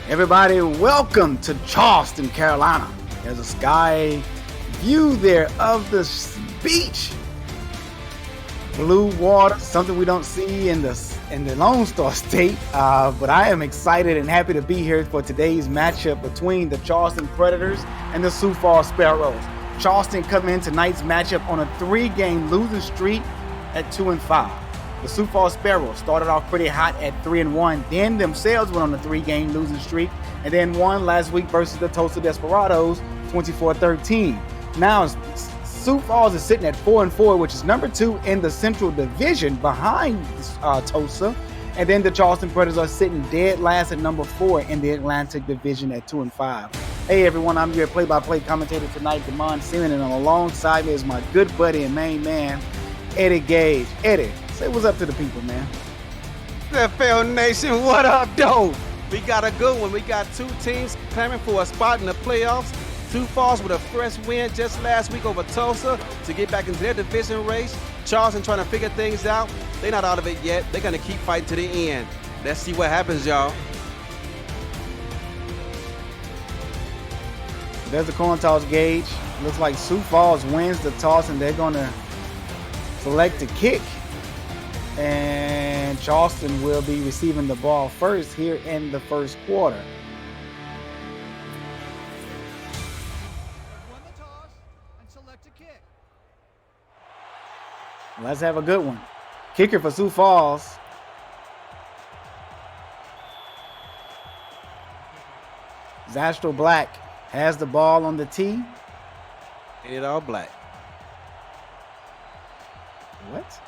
Everybody, welcome to Charleston, Carolina. There's a sky view there of the beach. Blue water, something we don't see in the Lone Star State. But I am excited and happy to be here for today's matchup between the Charleston Predators and the Sioux Falls Sparrows. Charleston coming in tonight's matchup on a 3-game losing streak at 2-5. The Sioux Falls Sparrows started off pretty hot at 3-1, then themselves went on a 3-game losing streak, and then won last week versus the Tulsa Desperados 24-13. Now, Sioux Falls is sitting at 4-4, which is number 2 in the Central Division behind Tulsa, and then the Charleston Predators are sitting dead last at number 4 in the Atlantic Division at 2-5. Hey everyone, I'm your play-by-play commentator tonight, Damon Seaman, and alongside me is my good buddy and main man, Eddie Gage. Eddie, say what's up to the people, man. SFL Nation, what up, though? We got a good one. We got two teams clamoring for a spot in the playoffs. Sioux Falls with a fresh win just last week over Tulsa to get back into their division race. Charleston trying to figure things out. They're not out of it yet. They're going to keep fighting to the end. Let's see what happens, y'all. There's the coin toss, Gage. Looks like Sioux Falls wins the toss, and they're going to select a kick. And Charleston will be receiving the ball first here in the first quarter. Won the toss and select a kick. Let's have a good one. Kicker for Sioux Falls. Zastro Black has the ball on the tee. Painted all black. What?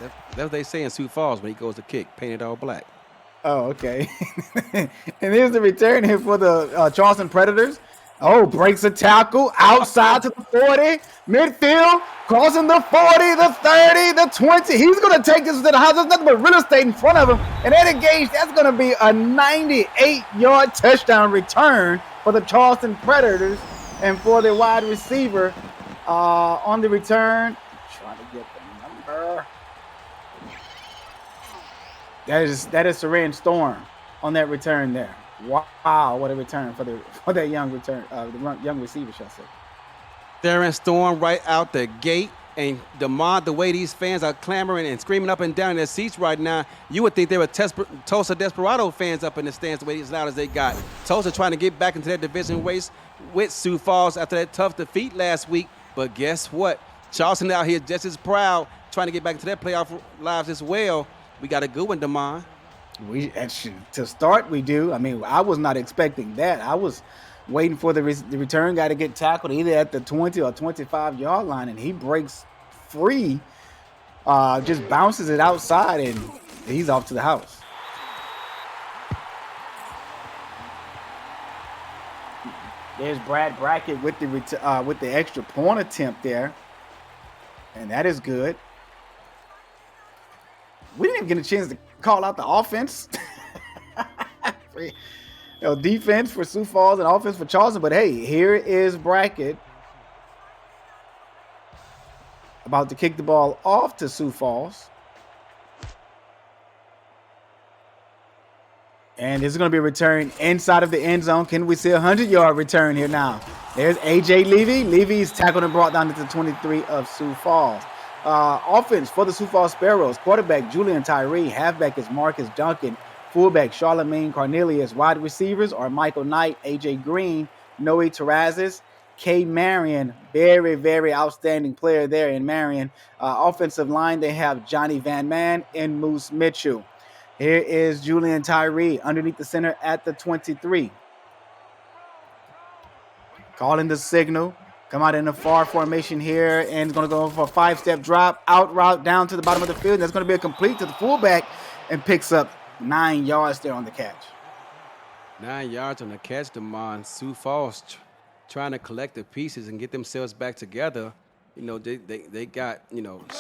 That's what they say in Sioux Falls when he goes to kick. Painted all black. Oh, okay. And here's the return here for the Charleston Predators. Oh, breaks a tackle outside to the 40, midfield, crossing the 40, the 30, the 20. He's going to take this to the house. There's nothing but real estate in front of him. And Eddie Gage, that's going to be a 98-yard touchdown return for the Charleston Predators. And for the wide receiver on the return, trying to get the number. That is Saran Storm on that return there. Wow, what a return for that young young receiver, shall I say. Darren Storm right out the gate. And the way these fans are clamoring and screaming up and down in their seats right now, you would think they were Tulsa Desperado fans up in the stands the way as loud as they got. Tulsa trying to get back into their division race with Sioux Falls after that tough defeat last week. But guess what? Charleston out here just as proud, trying to get back into their playoff lives as well. We got a good one, Damon. To start, we do. I mean, I was not expecting that. I was waiting for the return guy to get tackled either at the 20 or 25-yard line, and he breaks free, just bounces it outside, and he's off to the house. There's Brad Brackett with the extra point attempt there, and that is good. We didn't even get a chance to call out the offense. Defense for Sioux Falls and offense for Charleston. But hey, here is Brackett about to kick the ball off to Sioux Falls. And this is going to be a return inside of the end zone. Can we see a 100-yard return here now? There's A.J. Levy. Levy's tackled and brought down to the 23 of Sioux Falls. Offense for the Sioux Falls Sparrows. Quarterback Julian Tyree. Halfback is Marcus Duncan. Fullback Charlemagne Cornelius. Wide receivers are Michael Knight, A.J. Green, Noe Terrazas, K. Marion. Very, very outstanding player there in Marion. Offensive line, they have Johnny Van Man and Moose Mitchell. Here is Julian Tyree underneath the center at the 23. Calling the signal. Come out in a far formation here, and it's going to go for a 5-step drop, out route down to the bottom of the field. That's going to be a complete to the fullback and picks up 9 yards there on the catch. 9 yards on the catch, Damon. Sioux Falls trying to collect the pieces and get themselves back together. You know, they got,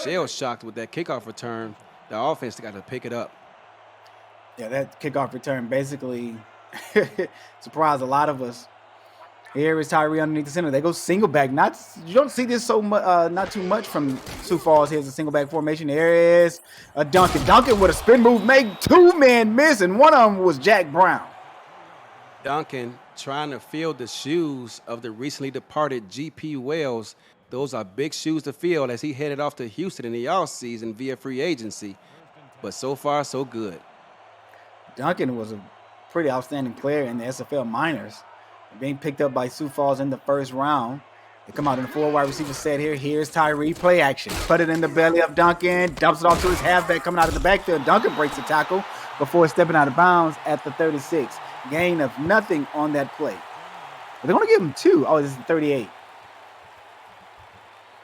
shell-shocked with that kickoff return. The offense got to pick it up. Yeah, that kickoff return basically surprised a lot of us. Here is Tyree underneath the center. They go single back. You don't see this not too much from Sioux Falls. Here's a single back formation. There is a Duncan. Duncan with a spin move, make 2 men miss, and one of them was Jack Brown. Duncan trying to fill the shoes of the recently departed G.P. Wells. Those are big shoes to fill as he headed off to Houston in the offseason via free agency. But so far, so good. Duncan was a pretty outstanding player in the SFL minors, being picked up by Sioux Falls in the first round. They come out in the 4 wide receiver set here. Here's Tyree, play action. Put it in the belly of Duncan, dumps it off to his halfback coming out of the backfield. Duncan breaks the tackle before stepping out of bounds at the 36. Gain of nothing on that play. But they're going to give him 2. Oh, this is the 38.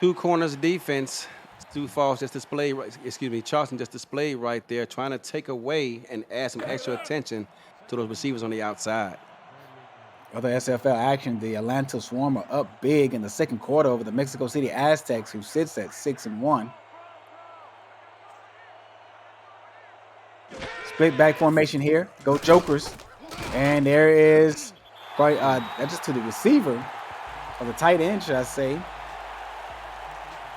2 corners defense. Sioux Falls just displayed, Charleston just displayed right there, trying to take away and add some extra attention to those receivers on the outside. Other SFL action, the Atlanta Swarm are up big in the second quarter over the Mexico City Aztecs, who sits at 6-1. Split back formation here. Go Jokers. And there is probably that's just to the receiver, or the tight end, should I say.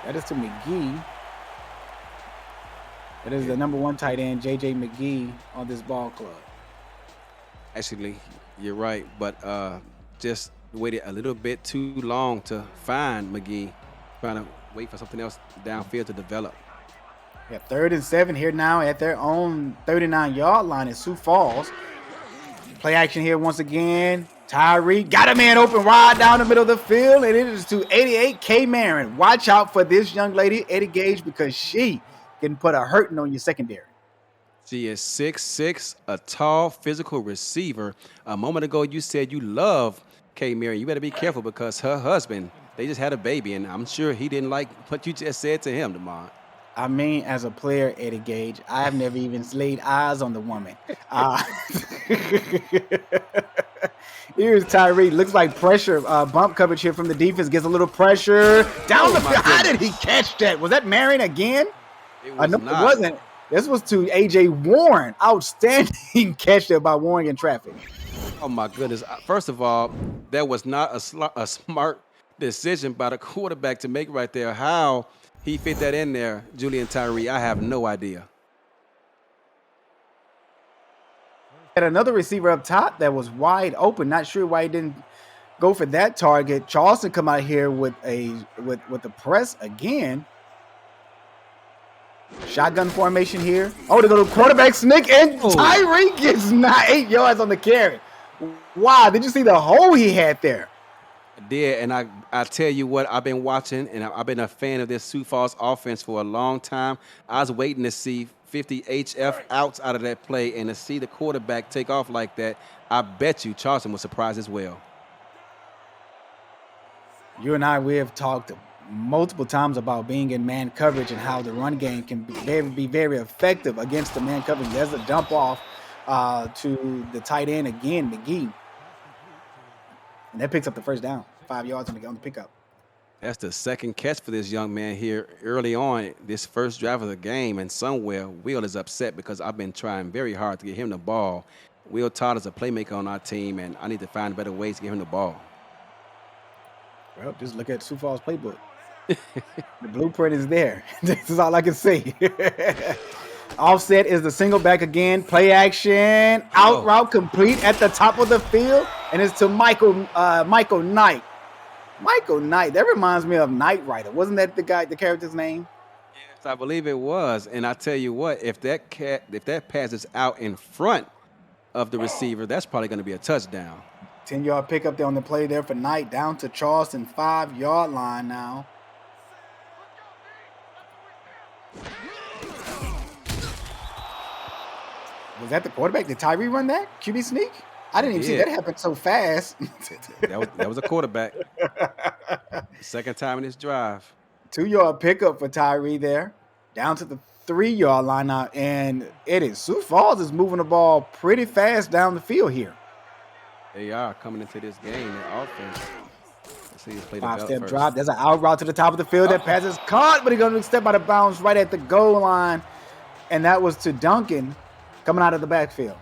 That is to McGee. That is the number 1 tight end, J.J. McGee, on this ball club. Actually, you're right, but just waited a little bit too long to find McGee, trying to wait for something else downfield to develop. Yeah, 3rd and 7 here now at their own 39-yard line at Sioux Falls. Play action here once again. Tyree got a man open wide down the middle of the field, and it is to 88 K. Marin. Watch out for this young lady, Eddie Gage, because she can put a hurting on your secondary. She is 6'6", a tall, physical receiver. A moment ago, you said you love K. Marin. You better be careful because her husband, they just had a baby, and I'm sure he didn't like what you just said to him, Damon. I mean, as a player, Eddie Gage, I have never even laid eyes on the woman. Here's Tyree. Looks like pressure, bump coverage here from the defense. Gets a little pressure. Down the field. How did he catch that? Was that Marion again? It was No, not. it wasn't. This was to A.J. Warren. Outstanding catch there by Warren in traffic. Oh, my goodness. First of all, that was not a smart decision by the quarterback to make right there. How he fit that in there, Julian Tyree, I have no idea. Had another receiver up top that was wide open. Not sure why he didn't go for that target. Charleston come out here with the press again. Shotgun formation here. Oh, they go to quarterback sneak, and Tyree gets 8 yards on the carry. Wow, did you see the hole he had there? I did, and I tell you what, I've been watching, and I've been a fan of this Sioux Falls offense for a long time. I was waiting to see 50 HF outs out of that play, and to see the quarterback take off like that, I bet you Charleston was surprised as well. You and I, we have talked multiple times about being in man coverage and how the run game can be very effective against the man coverage. There's a dump off to the tight end again, McGee. And that picks up the first down, 5 yards on the pickup. That's the second catch for this young man here early on, this first drive of the game. And somewhere, Will is upset because I've been trying very hard to get him the ball. Will Todd is a playmaker on our team, and I need to find better ways to get him the ball. Well, just look at Sioux Falls playbook. The blueprint is there. This is all I can say. Offset is the single back again. Play action. Out route complete at the top of the field. And it's to Michael Knight. Michael Knight. That reminds me of Knight Rider. Wasn't that the character's name? Yes, I believe it was. And I tell you what, if that pass is out in front of the receiver, that's probably going to be a touchdown. 10-yard pickup there on the play there for Knight. Down to Charleston 5-yard line now. Was that the quarterback? Did Tyree run that? QB sneak? I didn't even see that happen so fast. that was a quarterback. Second time in this drive. 2-yard pickup for Tyree there. Down to the 3-yard line now. And it is Sioux Falls is moving the ball pretty fast down the field here. They are coming into this game, their offense. Let's see, play the 5-step drop. There's an out route to the top of the field. That pass is caught, but he's going to step out of bounds right at the goal line. And that was to Duncan coming out of the backfield.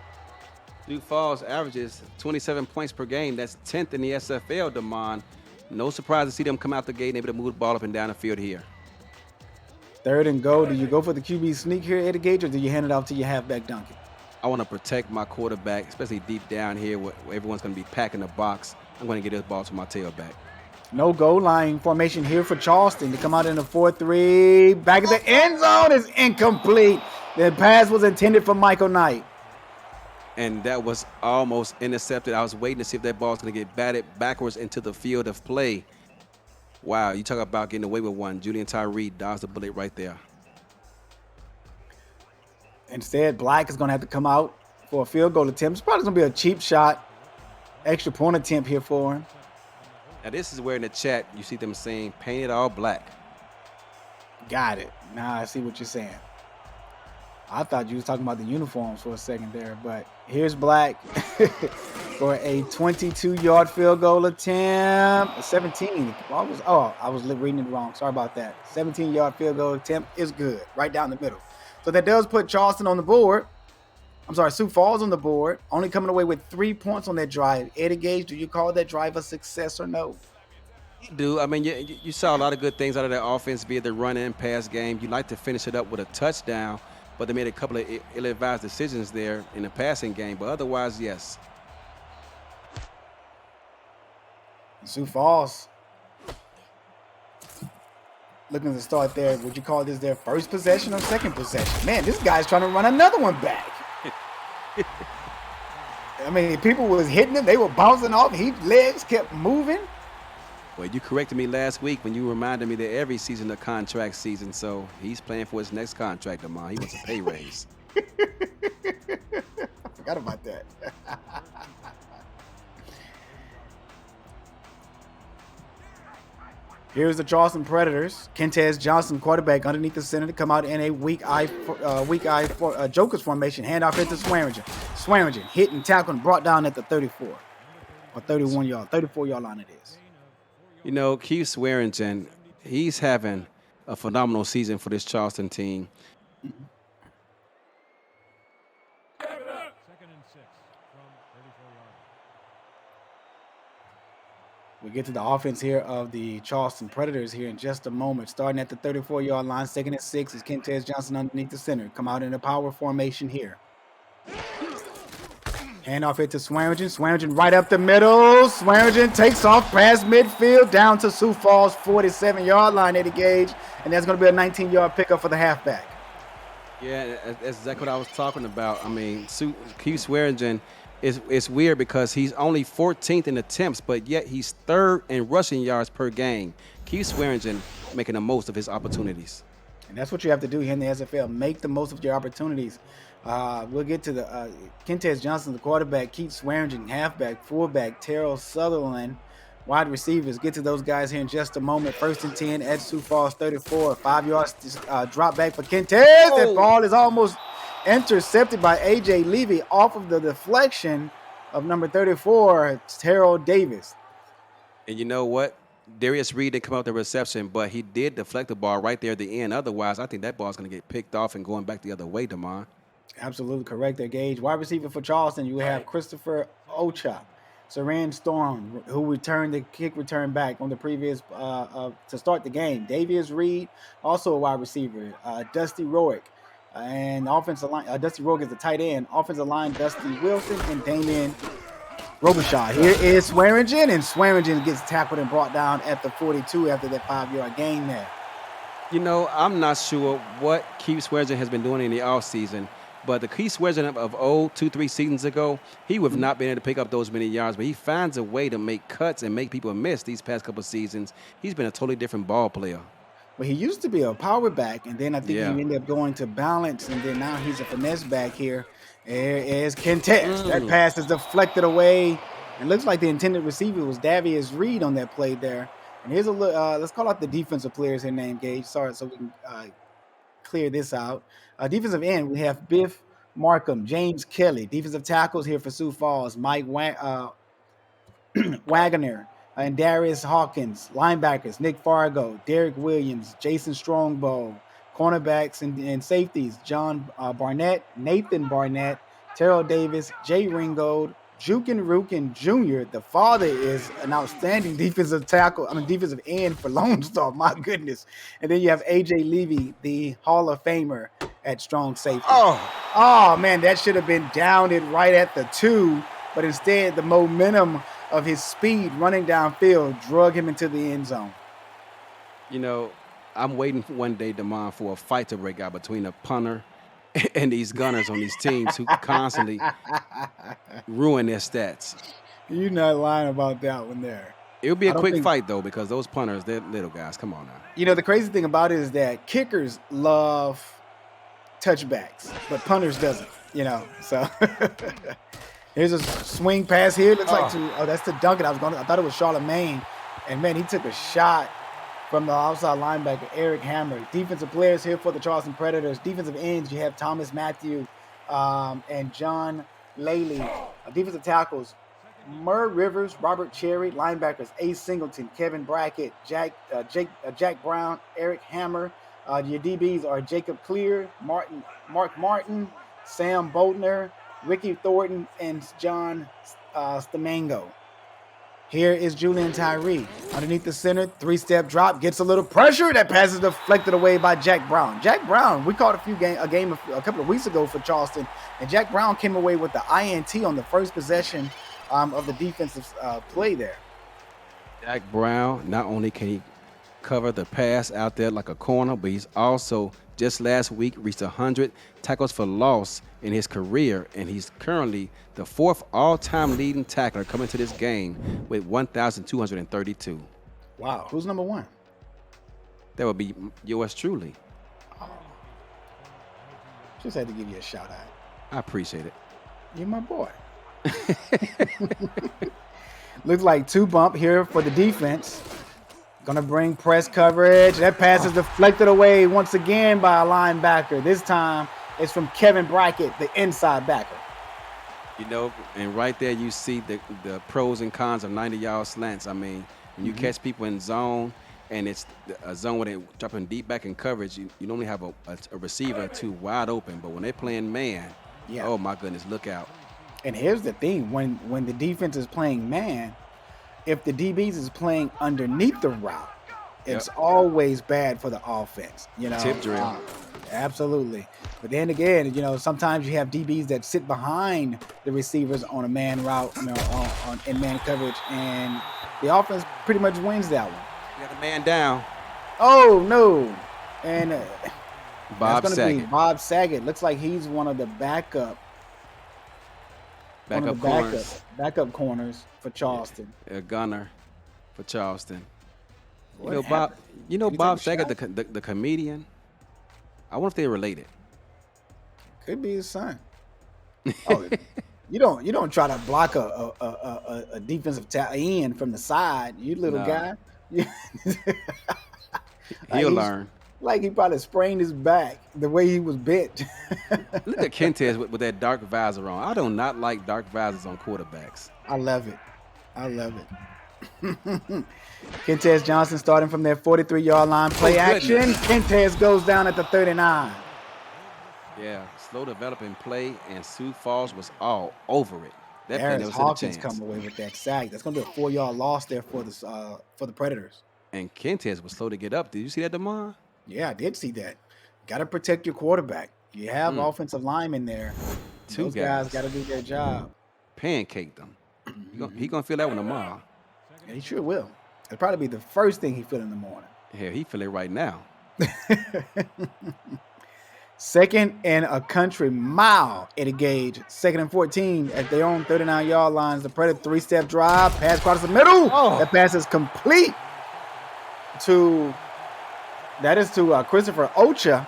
Sioux Falls averages 27 points per game. That's 10th in the SFL, Damon. No surprise to see them come out the gate and able to move the ball up and down the field here. 3rd and goal. Do you go for the QB sneak here, Eddie Gage, or do you hand it off to your halfback, Duncan? I want to protect my quarterback, especially deep down here where everyone's going to be packing the box. I'm going to get this ball to my tailback. No goal line formation here for Charleston to come out in a 4-3. Back at the end zone is incomplete. The pass was intended for Michael Knight. And that was almost intercepted. I was waiting to see if that ball was going to get batted backwards into the field of play. Wow, you talk about getting away with one. Julian Tyree dodged the bullet right there. Instead, Black is going to have to come out for a field goal attempt. It's probably going to be a cheap shot. Extra point attempt here for him. Now, this is where in the chat you see them saying, paint it all black. Got it. Now I see what you're saying. I thought you was talking about the uniforms for a second there, but here's Black for a 22-yard field goal attempt. 17. I was reading it wrong. Sorry about that. 17-yard field goal attempt is good, right down the middle. So that does put Charleston on the board. Sioux Falls on the board, only coming away with 3 points on that drive. Eddie Gage, do you call that drive a success or no? You do. I mean, you saw a lot of good things out of their offense via the run and pass game. You like to finish it up with a touchdown, but they made a couple of ill-advised decisions there in the passing game. But otherwise, yes. Sioux Falls looking to start there. Would you call this their first possession or second possession? Man, this guy's trying to run another one back. I mean, people was hitting him. They were bouncing off. His legs kept moving. Well, you corrected me last week when you reminded me that every season a contract season. So he's playing for his next contract, Amon. He wants a pay raise. I forgot about that. Here's the Charleston Predators. Kentez Johnson, quarterback, underneath the center to come out in a weak eye Joker's formation. Handoff into Swearingen. Swearingen hit and tackle and brought down at the 34 or 34-yard line it is. You know, Keith Swearingen, he's having a phenomenal season for this Charleston team. Second and 6 from 34 yards. We get to the offense here of the Charleston Predators here in just a moment. Starting at the 34-yard line, 2nd and 6 is Kentez Johnson underneath the center. Come out in a power formation here. Handoff it to Swearingen. Swearingen right up the middle. Swearingen takes off past midfield down to Sioux Falls 47-yard line, Eddie Gage. And that's going to be a 19-yard pickup for the halfback. Yeah, that's exactly what I was talking about. I mean, Keith Swearingen, it's weird because he's only 14th in attempts, but yet he's 3rd in rushing yards per game. Keith Swearingen making the most of his opportunities. And that's what you have to do here in the SFL. Make the most of your opportunities. We'll get to the Kentez Johnson, the quarterback, Keith Swearingen, halfback, fullback, Terrell Sutherland, wide receivers. Get to those guys here in just a moment. 1st and 10 at Sioux Falls 34. 5 yards drop back for Kentez. That ball is almost intercepted by A.J. Levy off of the deflection of number 34, Terrell Davis. And you know what? Darius Reed didn't come out with the reception, but he did deflect the ball right there at the end. Otherwise, I think that ball's going to get picked off and going back the other way, Damon. Absolutely correct there, Gage. Wide receiver for Charleston, you have Christopher Ocha, Saran Storm, who returned the kick return back on the previous to start the game. Davius Reed, also a wide receiver. Dusty Roick, and offensive line. Dusty Roick is the tight end. Offensive line, Dusty Wilson and Damian Robichaud. Here is Swearingen, and Swearingen gets tackled and brought down at the 42 after that 5-yard gain there. You know, I'm not sure what Keith Swearingen has been doing in the offseason, but the Keith Swearingen of old, 2-3 seasons ago, he would have not been able to pick up those many yards, but he finds a way to make cuts and make people miss these past couple of seasons. He's been a totally different ball player. Well, he used to be a power back, and then I think he ended up going to balance, and then now he's a finesse back here. There is Kentez. That pass is deflected away. It looks like the intended receiver was Davius Reed on that play there. And here's a look. Let's call out the defensive players here named Gage. Sorry, so we can clear this out. Defensive end, we have Biff Markham, James Kelly. Defensive tackles here for Sioux Falls, Mike Wagner, and Darius Hawkins. Linebackers, Nick Fargo, Derek Williams, Jason Strongbow. Cornerbacks and safeties, John Barnett, Nathan Barnett, Terrell Davis, Jay Ringgold, Jukin Rukin Jr., the father, is an outstanding defensive tackle. Defensive end for Lone Star. My goodness. And then you have AJ Levy, the Hall of Famer at strong safety. Oh man, that should have been downed it right at the 2, but instead the momentum of his speed running downfield drug him into the end zone. You know, I'm waiting for one day, Damon, for a fight to break out between a punter and these gunners on these teams who constantly ruin their stats. You're not lying about that one there. It would be a quick fight, though, because those punters, they're little guys. Come on now. You know, the crazy thing about it is that kickers love touchbacks, but punters doesn't, So here's a swing pass here. Looks like that's to Duncan. I thought it was Charlemagne. And man, he took a shot from the outside linebacker, Eric Hammer. Defensive players here for the Charleston Predators. Defensive ends, you have Thomas Matthew and John Laley. Defensive tackles, Murr Rivers, Robert Cherry. Linebackers, Ace Singleton, Kevin Brackett, Jack Brown, Eric Hammer. Your DBs are Jacob Clear, Mark Martin, Sam Boltner, Ricky Thornton, and John Stamango. Here is Julian Tyree. Underneath the center, 3-step drop, gets a little pressure. That pass is deflected away by Jack Brown. Jack Brown, we caught a game a couple of weeks ago for Charleston, and Jack Brown came away with the INT on the first possession of the defensive play there. Jack Brown, not only can he cover the pass out there like a corner, but he's also, just last week, reached 100 tackles for loss in his career, and he's currently the 4th all-time leading tackler coming to this game with 1,232. Wow. Who's number 1? That would be yours truly. Just had to give you a shout out. I appreciate it. You're my boy. Looks like 2 bump here for the defense. Gonna bring press coverage. That pass is deflected away once again by a linebacker. This time it's from Kevin Brackett, the inside backer. And right there you see the pros and cons of 90-yard slants. When you catch people in zone and it's a zone where they're dropping deep back in coverage, you normally have a receiver or 2 wide open. But when they're playing man, oh my goodness, look out. And here's the thing, when the defense is playing man, if the DBs is playing underneath the route, it's always bad for the offense. Tip drill. Absolutely. But then again, sometimes you have DBs that sit behind the receivers on a man route, in man coverage, and the offense pretty much wins that one. You got a man down. Oh no! And Bob Saget. Be Bob Saget. Looks like he's one of the backup corners for Charleston. A gunner for Charleston. Bob Saget, the comedian. I wonder if they're related. Could be his son. Oh, you don't try to block a defensive end from the side, you little guy. He'll learn. Like he probably sprained his back the way he was bent. Look at Kentez with that dark visor on. I do not like dark visors on quarterbacks. I love it. Kentez Johnson starting from their 43-yard line. Play action. Kentez goes down at the 39. Yeah, slow developing play, and Sioux Falls was all over it. That play never Hawkins stood a chance. come away with that sack. That's going to be a 4-yard loss there for the Predators. And Kentez was slow to get up. Did you see that, Damon? Yeah, I did see that. Got to protect your quarterback. You have offensive linemen there. Two Those guys got to do their job. Pancake them. He gonna feel that one tomorrow. Yeah, he sure will. It'll probably be the first thing he feel in the morning. Hell, he feel it right now. 2nd and a country mile at a gauge. 2nd and 14 at their own 39-yard lines. The Predator 3-step drive, pass across the middle. That pass is complete to Christopher Ocha.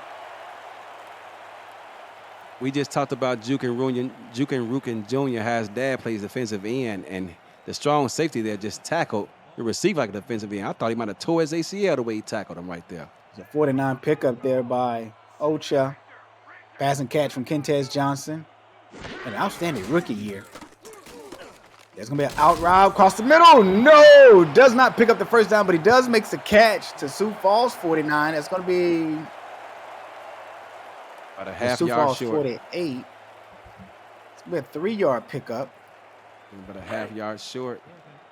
We just talked about Jukin Rukin Jr. how his dad plays defensive end, and the strong safety there just tackled the receiver like a defensive end. I thought he might have tore his ACL the way he tackled him right there. It's a 49 pickup there by Ocha. Pass and catch from Kentez Johnson. An outstanding rookie year. There's going to be an out route across the middle. No! Does not pick up the first down, but he does make the catch to Sioux Falls 49. That's going to be about a half Sioux yard Falls short. 48. It's going to be a 3-yard pickup. But a half yard short.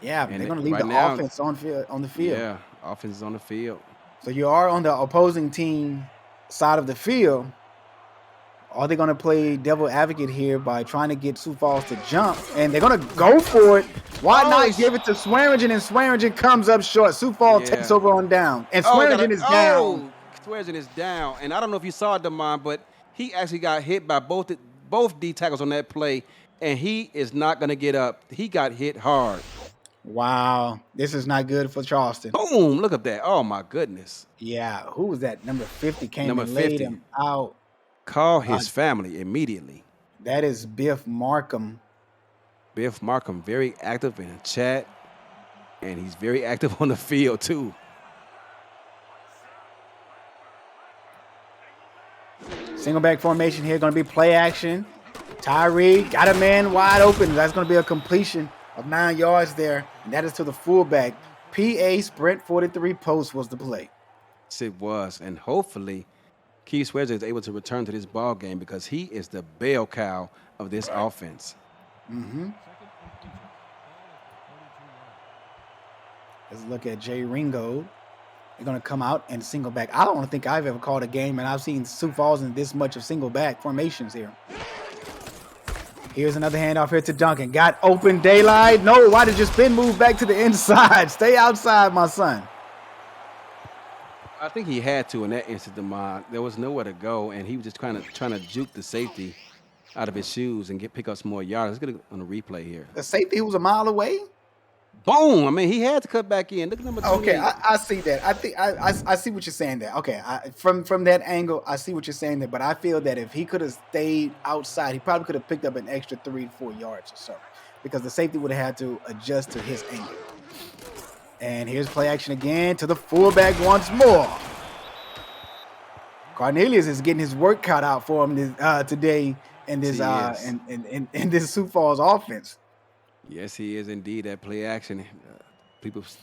Yeah, And they're going to leave right the now, offense on the field. yeah, offense is on the field. So you are on the opposing team side of the field. Are they going to play devil advocate here by trying to get Sioux Falls to jump? And they're going to go for it. Why not give it to Swearingen? And Swearingen comes up short. Sioux Falls takes over on down. And Swearingen is down. Swearingen is down. And I don't know if you saw it, Damon, but he actually got hit by both D tackles on that play, and he is not going to get up. He got hit hard. Wow. This is not good for Charleston. Boom. Look at that. Oh, my goodness. Yeah. Who was that? Number 50 came Number and laid 50. him out. Call his family immediately. That is Biff Markham. Biff Markham, very active in the chat, and he's very active on the field, too. Single back formation here. Going to be play action. Tyree got a man wide open. That's going to be a completion of 9 yards there. And that is to the fullback. PA Sprint 43 post was the play. Yes, it was. And hopefully, Keith Swedger is able to return to this ball game because he is the bell cow of this offense. Mm-hmm. Let's look at Jay Ringo. They're going to come out and single back. I don't think I've ever called a game, and I've seen Sioux Falls in this much of single back formations here. Here's another handoff here to Duncan. Got open daylight. No, why did your spin move back to the inside? Stay outside, my son. I think he had to in that instant, Damon. There was nowhere to go, and he was just trying to juke the safety out of his shoes and pick up some more yards. Let's get it on the replay here. The safety who was a mile away? Boom! I mean, he had to cut back in. Look at number 2. Okay, I see that. I think I see what you're saying there. Okay, from that angle, I see what you're saying there. But I feel that if he could have stayed outside, he probably could have picked up an extra 3 to 4 yards or so, because the safety would have had to adjust to his angle. And here's play action again to the fullback once more. Cornelius is getting his work cut out for him today in this in this Sioux Falls offense. Yes, he is indeed. That play action.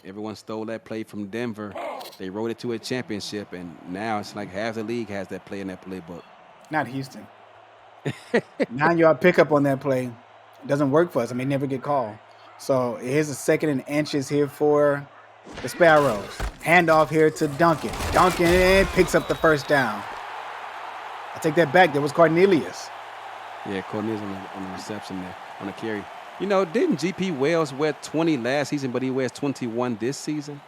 Everyone stole that play from Denver. They wrote it to a championship, and now it's like half the league has that play in that playbook. Not Houston. 9-yard pickup on that play. It doesn't work for us. I mean, never get called. So here's a 2nd and inches here for the Sparrows. Handoff here to Duncan. Duncan picks up the first down. I take that back. There was Cornelius. Yeah, Cornelius on the reception there, on the carry. You know, didn't GP Wells wear 20 last season, but he wears 21 this season?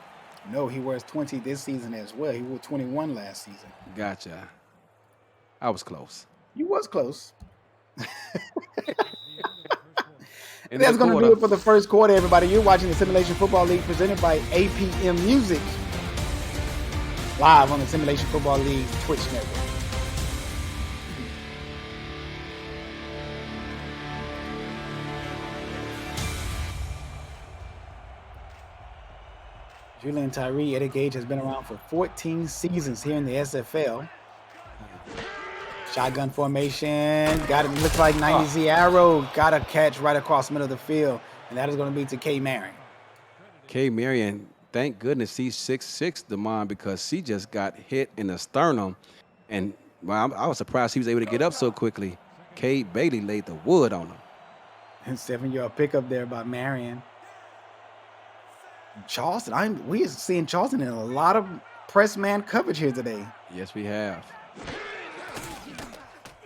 No, he wears 20 this season as well. He wore 21 last season. Gotcha. I was close. You was close. And that's going to do it for the first quarter, everybody. You're watching the Simulation Football League presented by APM Music. Live on the Simulation Football League Twitch network. Julian Tyree, Eddie Gage has been around for 14 seasons here in the SFL. Shotgun formation. Got it. Looks like 90Z Arrow. Got a catch right across the middle of the field. And that is going to be to K. Marion. K. Marion, thank goodness he's 6'6", Damon, because she just got hit in the sternum. And well, I was surprised he was able to get up so quickly. Cade Bailey laid the wood on him. And 7-yard pickup there by Marion. Charleston, we are seeing Charleston in a lot of press man coverage here today. Yes, we have.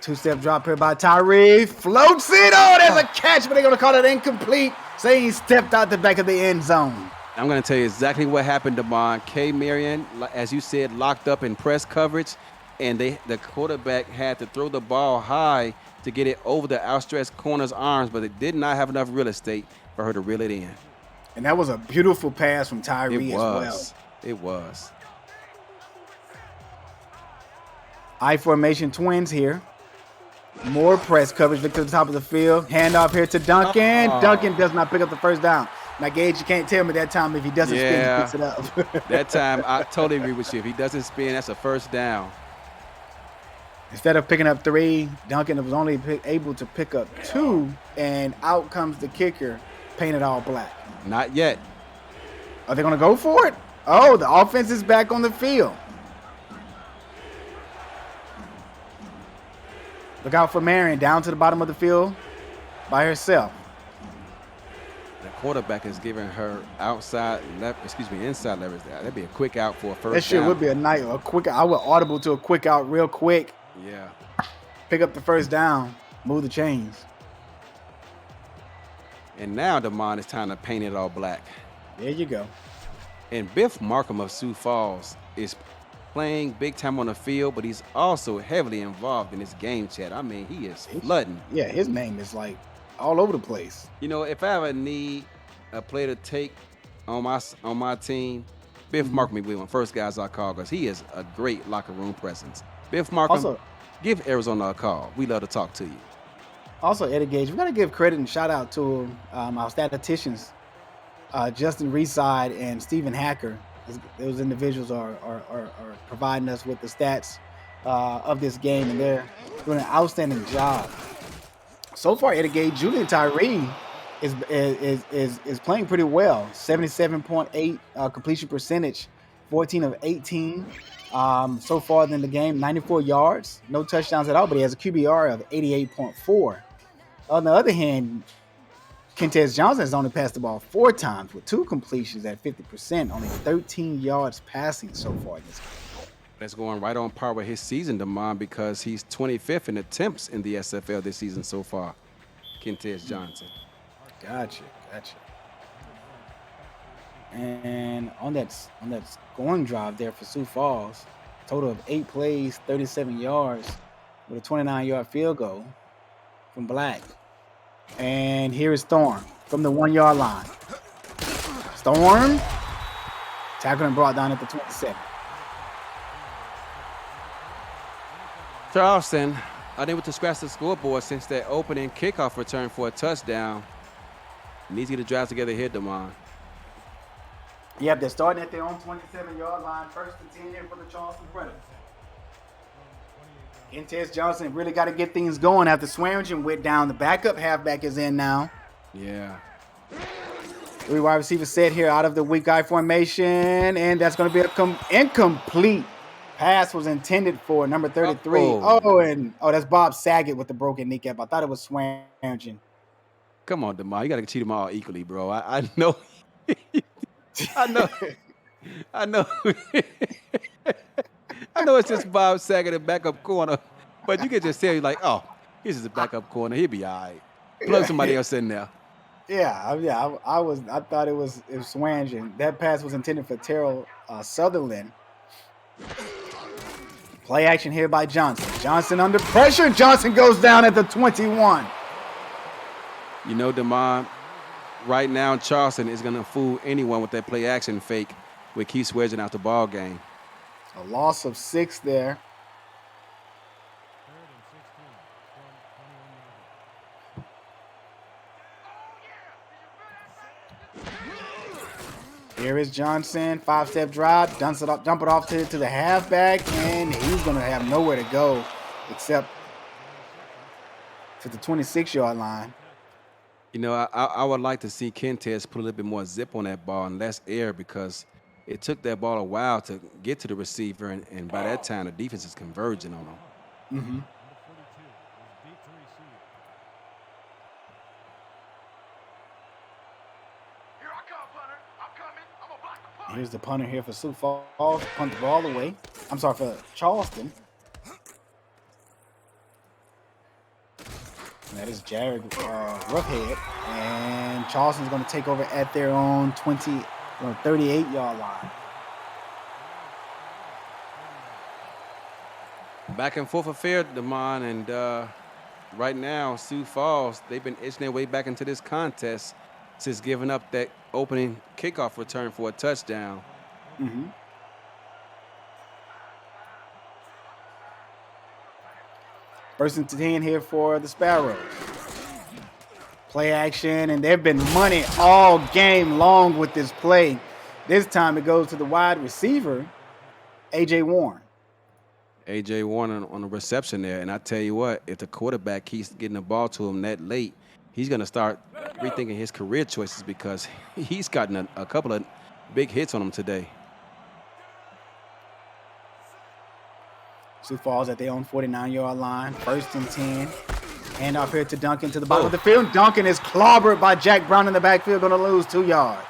2-step drop here by Tyree. Floats it. Oh, there's a catch, but they're going to call it incomplete, saying he stepped out the back of the end zone. I'm going to tell you exactly what happened, Damon. K. Marion, as you said, locked up in press coverage, and the quarterback had to throw the ball high to get it over the outstretched corner's arms, but it did not have enough real estate for her to reel it in. And that was a beautiful pass from Tyree as well. It was. I formation twins here. More press coverage. Look to the top of the field. Handoff here to Duncan. Duncan does not pick up the first down. Now, Gage, you can't tell me that time if he doesn't spin, he picks it up. That time, I totally agree with you. If he doesn't spin, that's a first down. Instead of picking up 3, Duncan was only able to pick up 2, and out comes the kicker, painted all black. Not yet. Are they going to go for it? Oh, the offense is back on the field. Look out for Marion, down to the bottom of the field by herself. quarterback is giving her inside leverage there. That'd be a quick out for a That first shit down. would be a quick. I would audible to a quick out real quick. Yeah. Pick up the first down. Move the chains. And now, Damon, it's time to paint it all black. There you go. And Biff Markham of Sioux Falls is playing big time on the field, but he's also heavily involved in this game chat. I mean, he is flooding. Yeah, his name is like all over the place. You know, if I ever need a player to take on my team, Biff Markham will be one of the first guys I call because he is a great locker room presence. Biff Markham, Also, give Arizona a call. We love to talk to you. Also, Eddie Gage, we got to give credit and shout out to our statisticians, Justin Reside and Stephen Hacker. Those individuals are providing us with the stats of this game, and they're doing an outstanding job. So far, Eddie Gage, Julian Tyree is playing pretty well. 77.8 completion percentage, 14 of 18 so far in the game. 94 yards, no touchdowns at all, but he has a QBR of 88.4. On the other hand, Kentez Johnson has only passed the ball 4 times with 2 completions at 50%, only 13 yards passing so far in this game. That's going right on par with his season, Damon, because he's 25th in attempts in the SFL this season so far. Kentez Johnson. Gotcha. And on that scoring drive there for Sioux Falls, total of 8 plays, 37 yards with a 29-yard field goal from Black. And here is Storm from the 1-yard line. Storm tackled and brought down at the 27. Charleston unable to scratch the scoreboard since that opening kickoff return for a touchdown. Needs to get the drives together here, Damon. Yep, they're starting at their own 27-yard line. First and 10 here for the Charleston Predators. Kentez Johnson really got to get things going after Swearingen went down. The backup halfback is in now. Yeah. 3 wide receivers set here out of the weak eye formation, and that's going to be an incomplete. Pass was intended for number 33. Oh, that's Bob Saget with the broken kneecap. I thought it was Swearingen. Come on, Damon. You got to treat them all equally, bro. I know. I know. I know. I know it's just Bob Saget in backup corner, but you can just tell you like, oh, he's just a backup corner. He'll be all right. Plug somebody else in there. I thought it was Swearingen. That pass was intended for Terrell Sutherland. Play action here by Johnson. Johnson under pressure. Johnson goes down at the 21. You know, Damon, right now Charleston is going to fool anyone with that play action fake with Keith Swearingen out the ball game. A loss of 6 there. Here is Johnson, 5-step drop, dump it off to the halfback, and he's going to have nowhere to go except to the 26-yard line. You know, I would like to see Kentez put a little bit more zip on that ball and less air because it took that ball a while to get to the receiver, and by that time, the defense is converging on him. Mm-hmm. Here's the punter here for Sioux Falls. Punt the ball away. I'm sorry, for Charleston. And that is Jared Roughhead. And Charleston's going to take over at their own 38-yard line. Back and forth affair, Damon, and right now, Sioux Falls, they've been itching their way back into this contest since giving up that opening kickoff return for a touchdown. Mm-hmm. First and 10 here for the Sparrows. Play action, and they've been money all game long with this play. This time it goes to the wide receiver, A.J. Warren. A.J. Warren on the reception there, and I tell you what, if the quarterback keeps getting the ball to him that late, he's going to start rethinking his career choices because he's gotten a couple of big hits on him today. Sioux Falls at their own 49-yard line. First and 10. Hand off here to Duncan to the bottom of the field. Duncan is clobbered by Jack Brown in the backfield, going to lose 2 yards.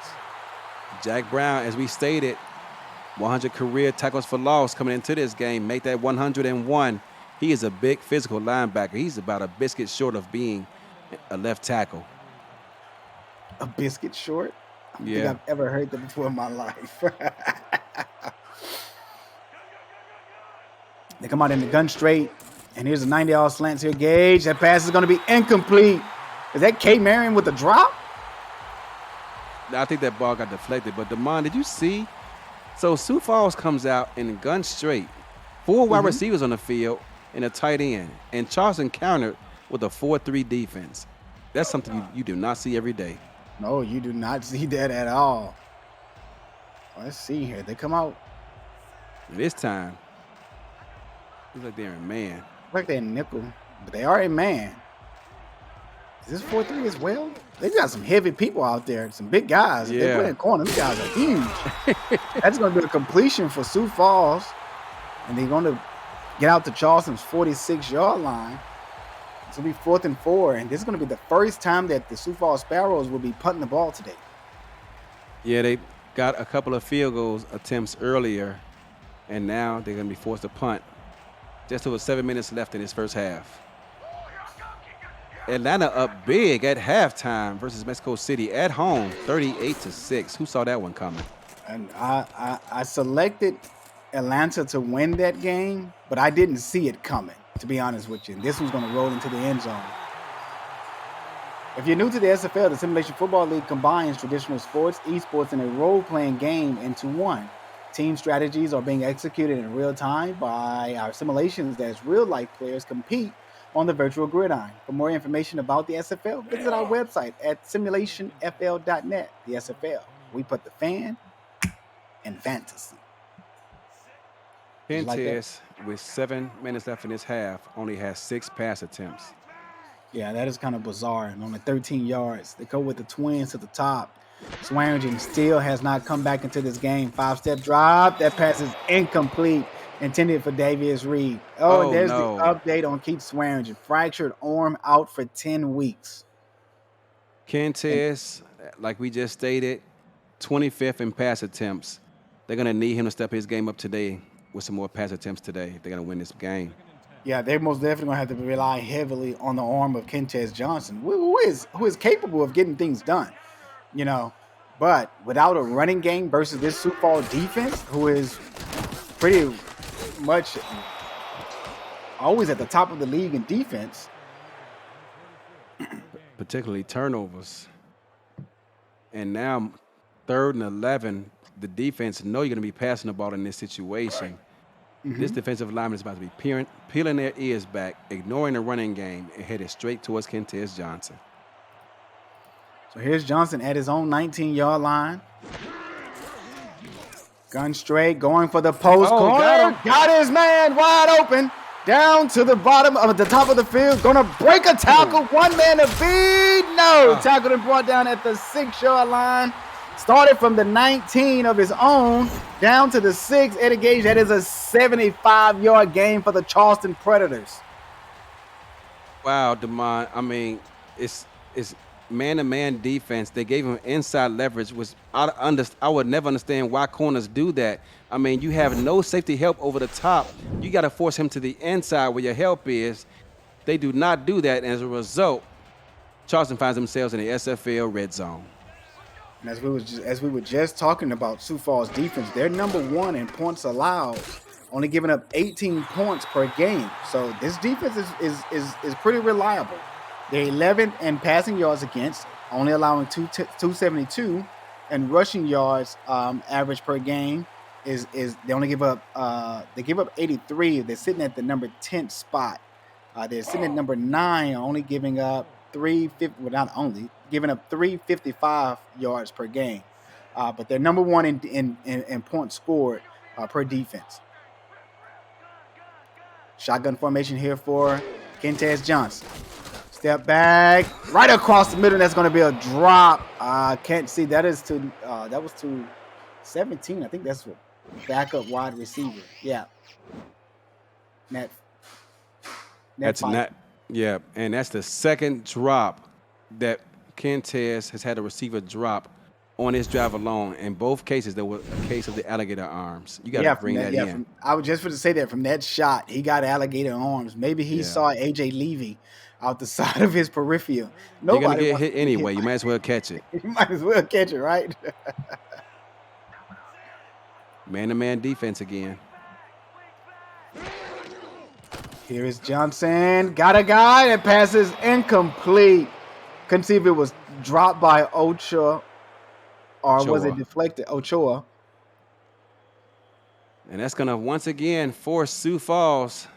Jack Brown, as we stated, 100 career tackles for loss coming into this game. Make that 101. He is a big physical linebacker. He's about a biscuit short of being a left tackle. A biscuit short? I don't think Yeah. I've ever heard that before in my life. They come out in the gun straight. And here's a 90-yard slant here, Gage. That pass is going to be incomplete. Is that K. Marion with a drop? I think that ball got deflected. But, Damon, did you see? So, Sioux Falls comes out in the gun straight. 4 wide receivers on the field and a tight end. And Charleston countered with a 4-3 defense. That's something you do not see every day. No, you do not see that at all. Let's see here. They come out. This time, looks like they're in man. Like they're nickel, but they are a man. Is this 4-3 as well? They got some heavy people out there, some big guys. If they play in corner, these guys are huge. That's going to be a completion for Sioux Falls. And they're going to get out to Charleston's 46-yard line. It's going to be 4th and 4. And this is going to be the first time that the Sioux Falls Sparrows will be punting the ball today. Yeah, they got a couple of field goals attempts earlier, and now they're going to be forced to punt. Just over 7 minutes left in this first half. Atlanta up big at halftime versus Mexico City at home, 38-6. Who saw that one coming? And I selected Atlanta to win that game, but I didn't see it coming, to be honest with you. And this one's going to roll into the end zone. If you're new to the SFL, the Simulation Football League combines traditional sports, esports, and a role-playing game into one. Team strategies are being executed in real time by our simulations as real-life players compete on the virtual gridiron. For more information about the SFL, visit our website at simulationfl.net. The SFL, we put the fan in fantasy. Pentes, with 7 minutes left in this half, only has 6 pass attempts. Yeah, that is kind of bizarre. And on the 13 yards, they go with the twins to the top. Swearingen still has not come back into this game. 5-step drop. That pass is incomplete. Intended for Davius Reed. Oh, there's no. the update on Keith Swearingen. Fractured arm, out for 10 weeks. Kentes, like we just stated, 25th in pass attempts. They're going to need him to step his game up today with some more pass attempts today if they're going to win this game. Yeah, they're most definitely going to have to rely heavily on the arm of Kentes Johnson, who is capable of getting things done. You know, but without a running game versus this Sioux Falls defense, who is pretty much always at the top of the league in defense. Particularly turnovers. And now 3rd and 11, the defense know you're going to be passing the ball in this situation. This defensive lineman is about to be peeling their ears back, ignoring the running game, and headed straight towards Kentes Johnson. So here's Johnson at his own 19-yard line. Gun straight, going for the post corner. Got his man wide open. Down to the bottom of the top of the field. Gonna break a tackle. One man to beat. No. Tackled and brought down at the 6-yard line. Started from the 19 of his own down to the 6. Eddie Gage, that is a 75-yard game for the Charleston Predators. Wow, Damon. I mean, it's man-to-man defense. They gave him inside leverage, which I would never understand why corners do that. I mean, you have no safety help over the top. You got to force him to the inside where your help is. They do not do that, and as a result, Charleston finds themselves in the SFL red zone. And as we were just talking about Sioux Falls defense, they're number 1 in points allowed, only giving up 18 points per game. So this defense is pretty reliable. They're 11th in passing yards against, only allowing 272, and rushing yards average per game is they only give up 83. They're sitting at the number 10th spot. They're sitting at number 9, only giving up 355 yards per game. But they're number 1 in points scored per defense. Shotgun formation here for Kentes Johnson. Step back, right across the middle. That's going to be a drop. Can't see. That was to 17. I think that's what backup wide receiver. Yeah. That's Yeah, and that's the second drop that Kentez has had a receiver drop on his drive alone. In both cases, there was a case of the alligator arms. You got to Yeah, from bring that. that Yeah, in. I was just going to say that from that shot, he got alligator arms. Maybe he Yeah. saw AJ Levy out the side of his peripheral. You're going to Nobody get wants hit to get hit anyway. You might as well catch it. by. You might as well catch it, right? Man-to-man defense again. Here is Johnson. Got a guy that passes incomplete. Couldn't see if it was dropped by Ochoa or was it Ochoa. deflected? Ochoa. And that's going to once again force Sioux Falls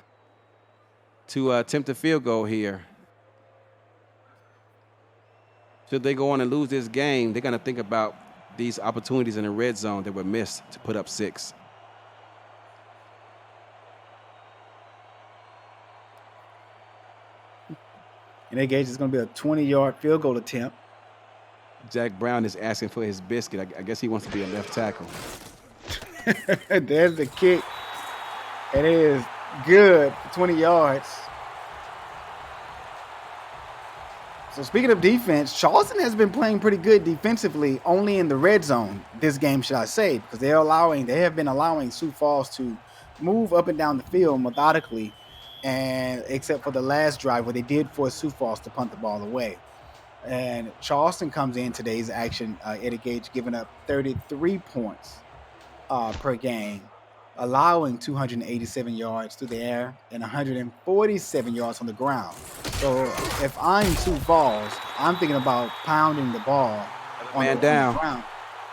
to attempt a field goal here. Should they go on and lose this game, they're going to think about these opportunities in the red zone that were missed to put up 6. And they gauge it's going to be a 20-yard field goal attempt. Jack Brown is asking for his biscuit. I guess he wants to be a left tackle. There's the kick. It is good for 20 yards. So speaking of defense, Charleston has been playing pretty good defensively, only in the red zone this game, should I say, because they have been allowing Sioux Falls to move up and down the field methodically, and except for the last drive where they did force Sioux Falls to punt the ball away. And Charleston comes in today's action, Eddie Gage giving up 33 points per game, allowing 287 yards through the air and 147 yards on the ground. So if I'm Sioux Falls, I'm thinking about pounding the ball on the ground.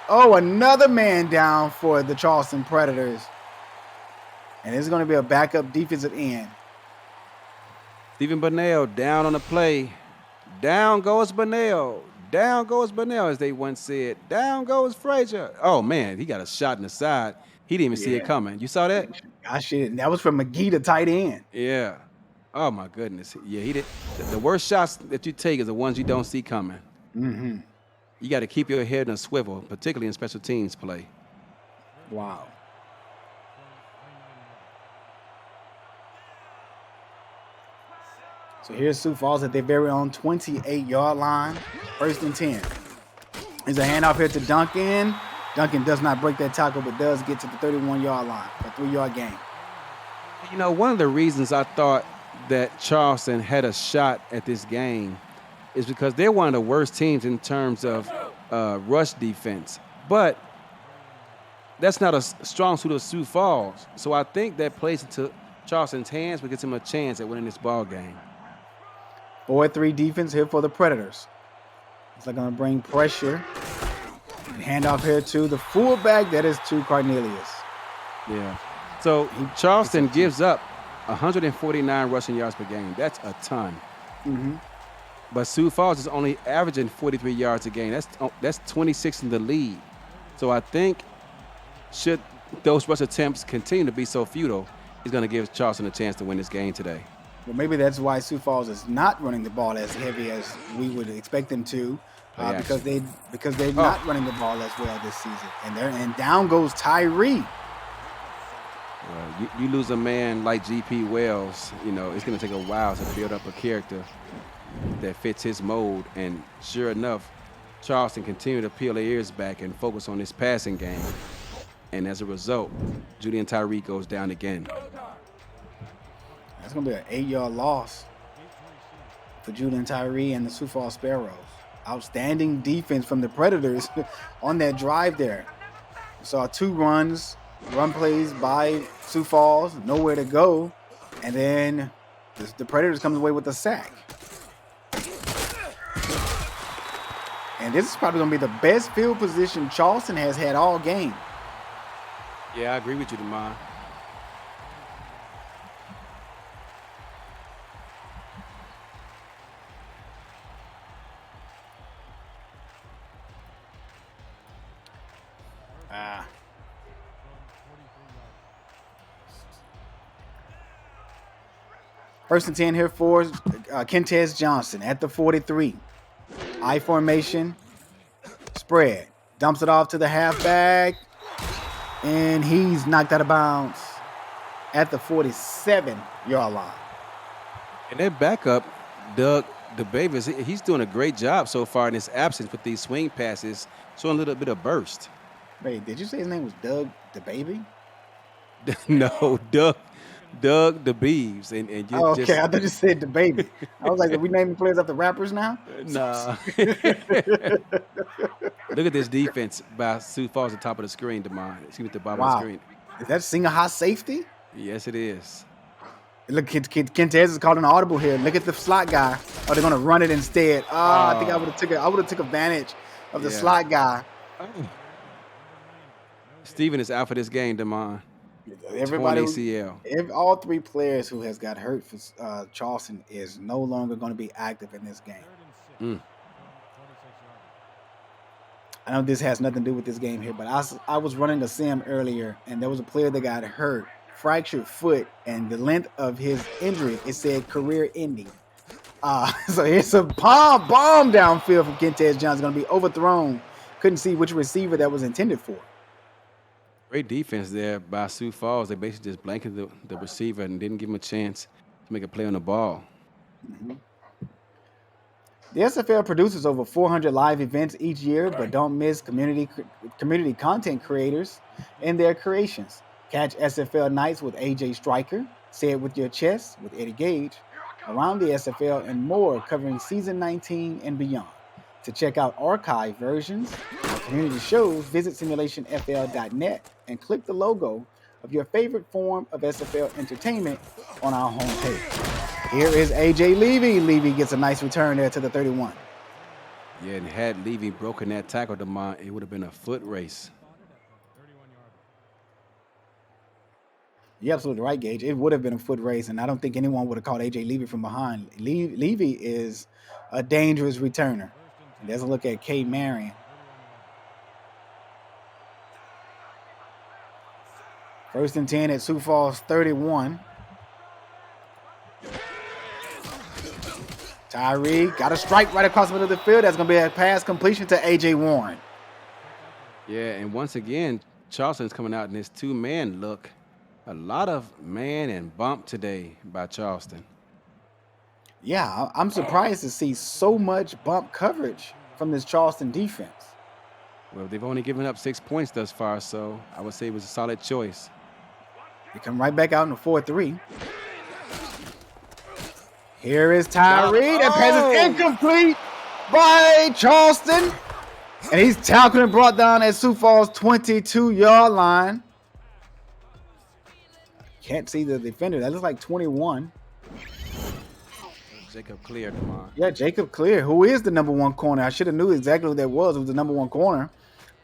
Oh, another man down for the Charleston Predators. And it's going to be a backup defensive end. Stephen Bonnell down on the play. Down goes Bonnell. Down goes Bonnell, as they once said. Down goes Frazier. Oh, man, he got a shot in the side. He didn't even see it coming. You saw that? Gosh, that was from McGee to tight end. Yeah. Oh, my goodness. Yeah, he did. The worst shots that you take is the ones you don't see coming. Mm-hmm. You got to keep your head in a swivel, particularly in special teams play. Wow. So here's Sioux Falls at their very own 28-yard line. 1st and 10. There's a handoff here to Duncan. Duncan does not break that tackle, but does get to the 31-yard line for a 3-yard gain. You know, one of the reasons I thought that Charleston had a shot at this game is because they're one of the worst teams in terms of rush defense. But that's not a strong suit of Sioux Falls. So I think that plays into Charleston's hands, but gives him a chance at winning this ball game. 4-3 defense here for the Predators. It's going to bring pressure. Handoff here to the fullback. That is to Cornelius. Yeah. So Charleston gives up 149 rushing yards per game. That's a ton. Mm-hmm. But Sioux Falls is only averaging 43 yards a game. That's 26 in the lead. So I think should those rush attempts continue to be so futile, it's going to give Charleston a chance to win this game today. Well, maybe that's why Sioux Falls is not running the ball as heavy as we would expect them to, because they're not running the ball as well this season. And down goes Tyree. You lose a man like G.P. Wells, you know, it's going to take a while to build up a character that fits his mold. And sure enough, Charleston continued to peel their ears back and focus on this passing game. And as a result, Julian Tyree goes down again. That's going to be an 8-yard loss for Julian Tyree and the Sioux Falls Sparrows. Outstanding defense from the Predators on that drive there. We saw 2 run plays by Sioux Falls, nowhere to go. And then the Predators comes away with a sack. And this is probably going to be the best field position Charleston has had all game. Yeah, I agree with you, Demond. First and 10 here for Kentez Johnson at the 43. I formation, spread. Dumps it off to the halfback, and he's knocked out of bounds at the 47-yard line. And that backup, Doug DeBavis, he's doing a great job so far in his absence with these swing passes, showing a little bit of burst. Wait, did you say his name was Doug the Baby? No, Doug DeBeaves, and you Oh, okay. just I thought you said the baby. I was like, are we naming players after rappers now? nah. Look at this defense by Sioux Falls at the top of the screen, Demond. Excuse me, at the bottom of the Wow. screen. Is that Singer High safety? Yes, it is. Look, Kentez is calling an audible here. Look at the slot guy. Oh, they're gonna run it instead. I think I would have took advantage of the Yeah. slot guy. Steven is out for this game, Demond. Everybody, Torn ACL. all three players who has got hurt for Charleston is no longer going to be active in this game. Mm. I know this has nothing to do with this game here, but I was running a sim earlier, and there was a player that got hurt, fractured foot, and the length of his injury, it said career ending. So here's a bomb downfield from Kentez Johnson, going to be overthrown. Couldn't see which receiver that was intended for. Great defense there by Sioux Falls. They basically just blanketed the receiver and didn't give him a chance to make a play on the ball. Mm-hmm. The SFL produces over 400 live events each year, but don't miss community content creators and their creations. Catch SFL Nights with AJ Stryker, Say It With Your Chest with Eddie Gage, Around the SFL, and more covering Season 19 and beyond. To check out archive versions of community shows, visit simulationfl.net and click the logo of your favorite form of SFL entertainment on our homepage. Here is AJ Levy. Levy gets a nice return there to the 31. Yeah, and had Levy broken that tackle, Demond, it would have been a foot race. You're absolutely right, Gage. It would have been a foot race, and I don't think anyone would have caught AJ Levy from behind. Levy is a dangerous returner. And let's look at K. Marion. First and 10 at Sioux Falls 31. Tyree got a strike right across the middle of the field. That's going to be a pass completion to A.J. Warren. Yeah, and once again, Charleston's coming out in this two-man look. A lot of man and bump today by Charleston. Yeah, I'm surprised to see so much bump coverage from this Charleston defense. Well, they've only given up 6 points thus far, so I would say it was a solid choice. They come right back out in the 4-3. Here is Tyree. That pass is incomplete by Charleston. And he's tackled and brought down at Sioux Falls 22-yard line. Can't see the defender. That looks like 21. Jacob Clear, Demond. Yeah, Jacob Clear, who is the number one corner. I should have knew exactly who that was. It was the number one corner.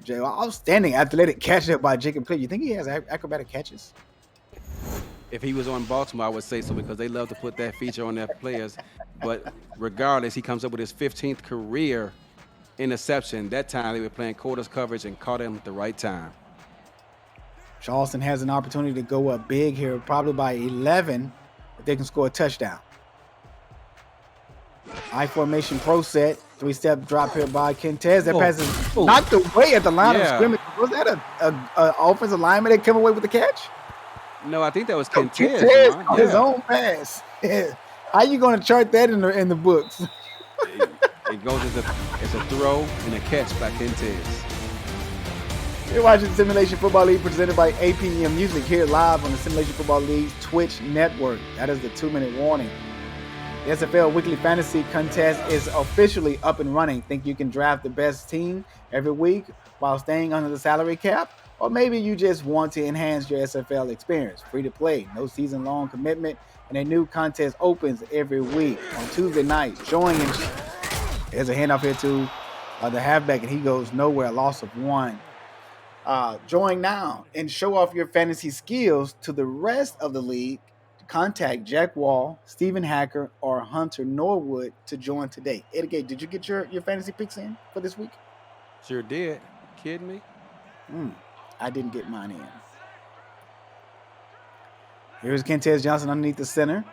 Outstanding athletic catch up by Jacob Clear. You think he has acrobatic catches? If he was on Baltimore, I would say so because they love to put that feature on their players. But regardless, he comes up with his 15th career interception. That time they were playing quarters coverage and caught him at the right time. Charleston has an opportunity to go up big here, probably by 11, if they can score a touchdown. I formation pro set, 3-step drop here by Kentez. That pass is knocked away at the line of scrimmage. Was that a offensive lineman that came away with the catch? No, I think that was Kentez. Kentez on his own pass. How you going to chart that in the books? It goes as a throw and a catch by Kentez. You're watching the Simulation Football League presented by APM Music here live on the Simulation Football League's Twitch network. That is the 2-minute warning. The SFL Weekly Fantasy Contest is officially up and running. Think you can draft the best team every week while staying under the salary cap? Or maybe you just want to enhance your SFL experience. Free to play, no season-long commitment, and a new contest opens every week on Tuesday night. Join him. There's a handoff here to the halfback, and he goes nowhere, a loss of 1. Join now and show off your fantasy skills to the rest of the league. Contact Jack Wall, Stephen Hacker, or Hunter Norwood to join today. Eddie, did you get your fantasy picks in for this week? Sure did. Kidding me? I didn't get mine in. Here's Kentez Johnson underneath the center.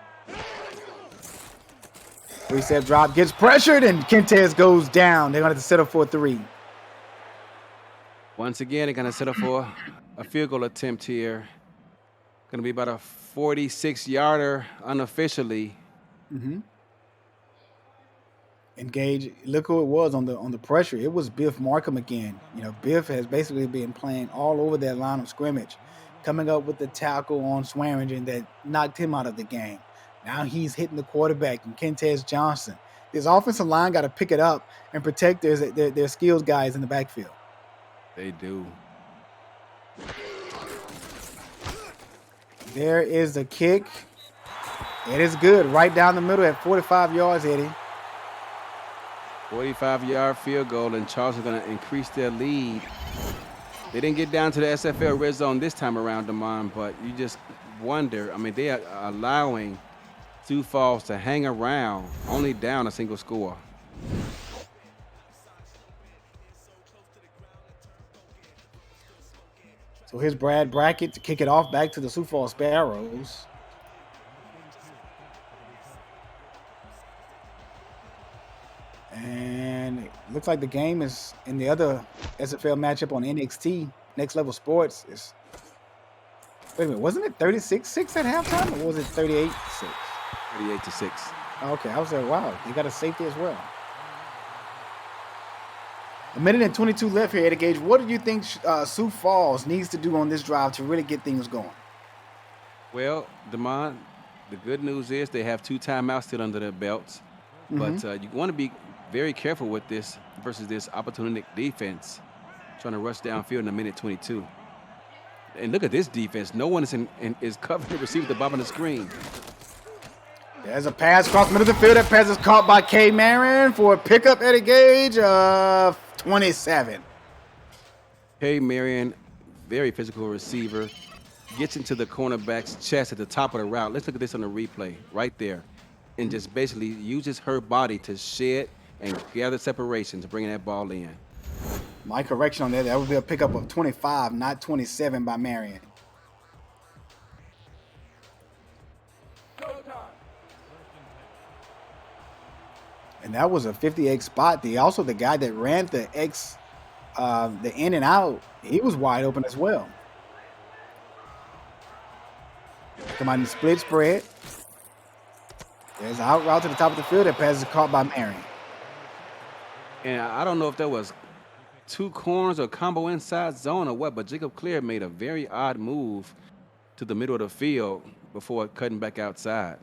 3-step drop, gets pressured, and Kentez goes down. They're going to have to settle for 3. Once again, they're going to settle for a field goal attempt here. Going to be about a 46-yarder unofficially. Mm-hmm. Engage. Look who it was on the pressure. It was Biff Markham again. You know, Biff has basically been playing all over that line of scrimmage, coming up with the tackle on Swearingen that knocked him out of the game. Now he's hitting the quarterback and Kentez Johnson. This offensive line got to pick it up and protect their skills guys in the backfield. They do. There is the kick. It is good. Right down the middle at 45 yards, Eddie. 45-yard field goal, and Charleston's going to increase their lead. They didn't get down to the SFL red zone this time around, Damon, but you just wonder. I mean, they are allowing Sioux Falls to hang around, only down a single score. So here's Brad Brackett to kick it off back to the Sioux Falls Sparrows. And it looks like the game is in the other SFL matchup on NXT, Next Level Sports. Wait a minute, wasn't it 36-6 at halftime, or was it 38-6? 38-6. Okay, I was like, wow, they got a safety as well. A minute and 22 left here, Eddie Gage. What do you think Sioux Falls needs to do on this drive to really get things going? Well, Damon, the good news is they have 2 timeouts still under their belts. But you want to be very careful with this versus this opportunistic defense trying to rush downfield in a minute 22. And look at this defense. No one is covering the receiver at the bottom of the screen. There's a pass across the middle of the field. That pass is caught by K. Marin for a pickup, Eddie Gage, of 27. K. Marion, very physical receiver, gets into the cornerback's chest at the top of the route. Let's look at this on the replay right there. And just basically uses her body to shed and gather separation to bring that ball in. My correction on that, that would be a pickup of 25, not 27 by Marion. And that was a 58 spot. Also the guy that ran the in and out, he was wide open as well. Come on, split spread. There's an out route to the top of the field. That pass is caught by Marion. And I don't know if there was 2 corners or combo inside zone or what, but Jacob Clear made a very odd move to the middle of the field before cutting back outside.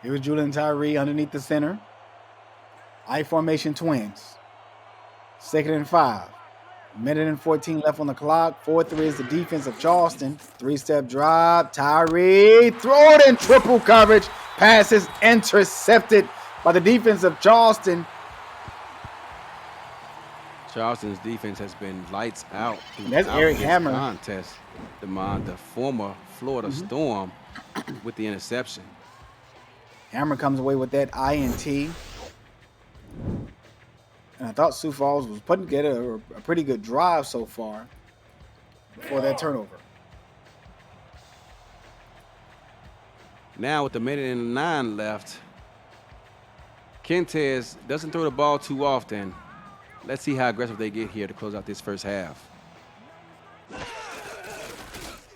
Here was Julian Tyree underneath the center. I formation twins. 2nd and 5. Minute and 14 left on the clock. 4-3 is the defense of Charleston. 3-step drop. Tyree. Throw it in triple coverage. Pass is intercepted by the defense of Charleston. Charleston's defense has been lights out. That's Eric this Hammer. Contest, the former Florida Storm, with the interception. Hammer comes away with that INT. And I thought Sioux Falls was putting together a pretty good drive so far before that turnover. Now with the minute and 9 left, Kentez doesn't throw the ball too often. Let's see how aggressive they get here to close out this first half.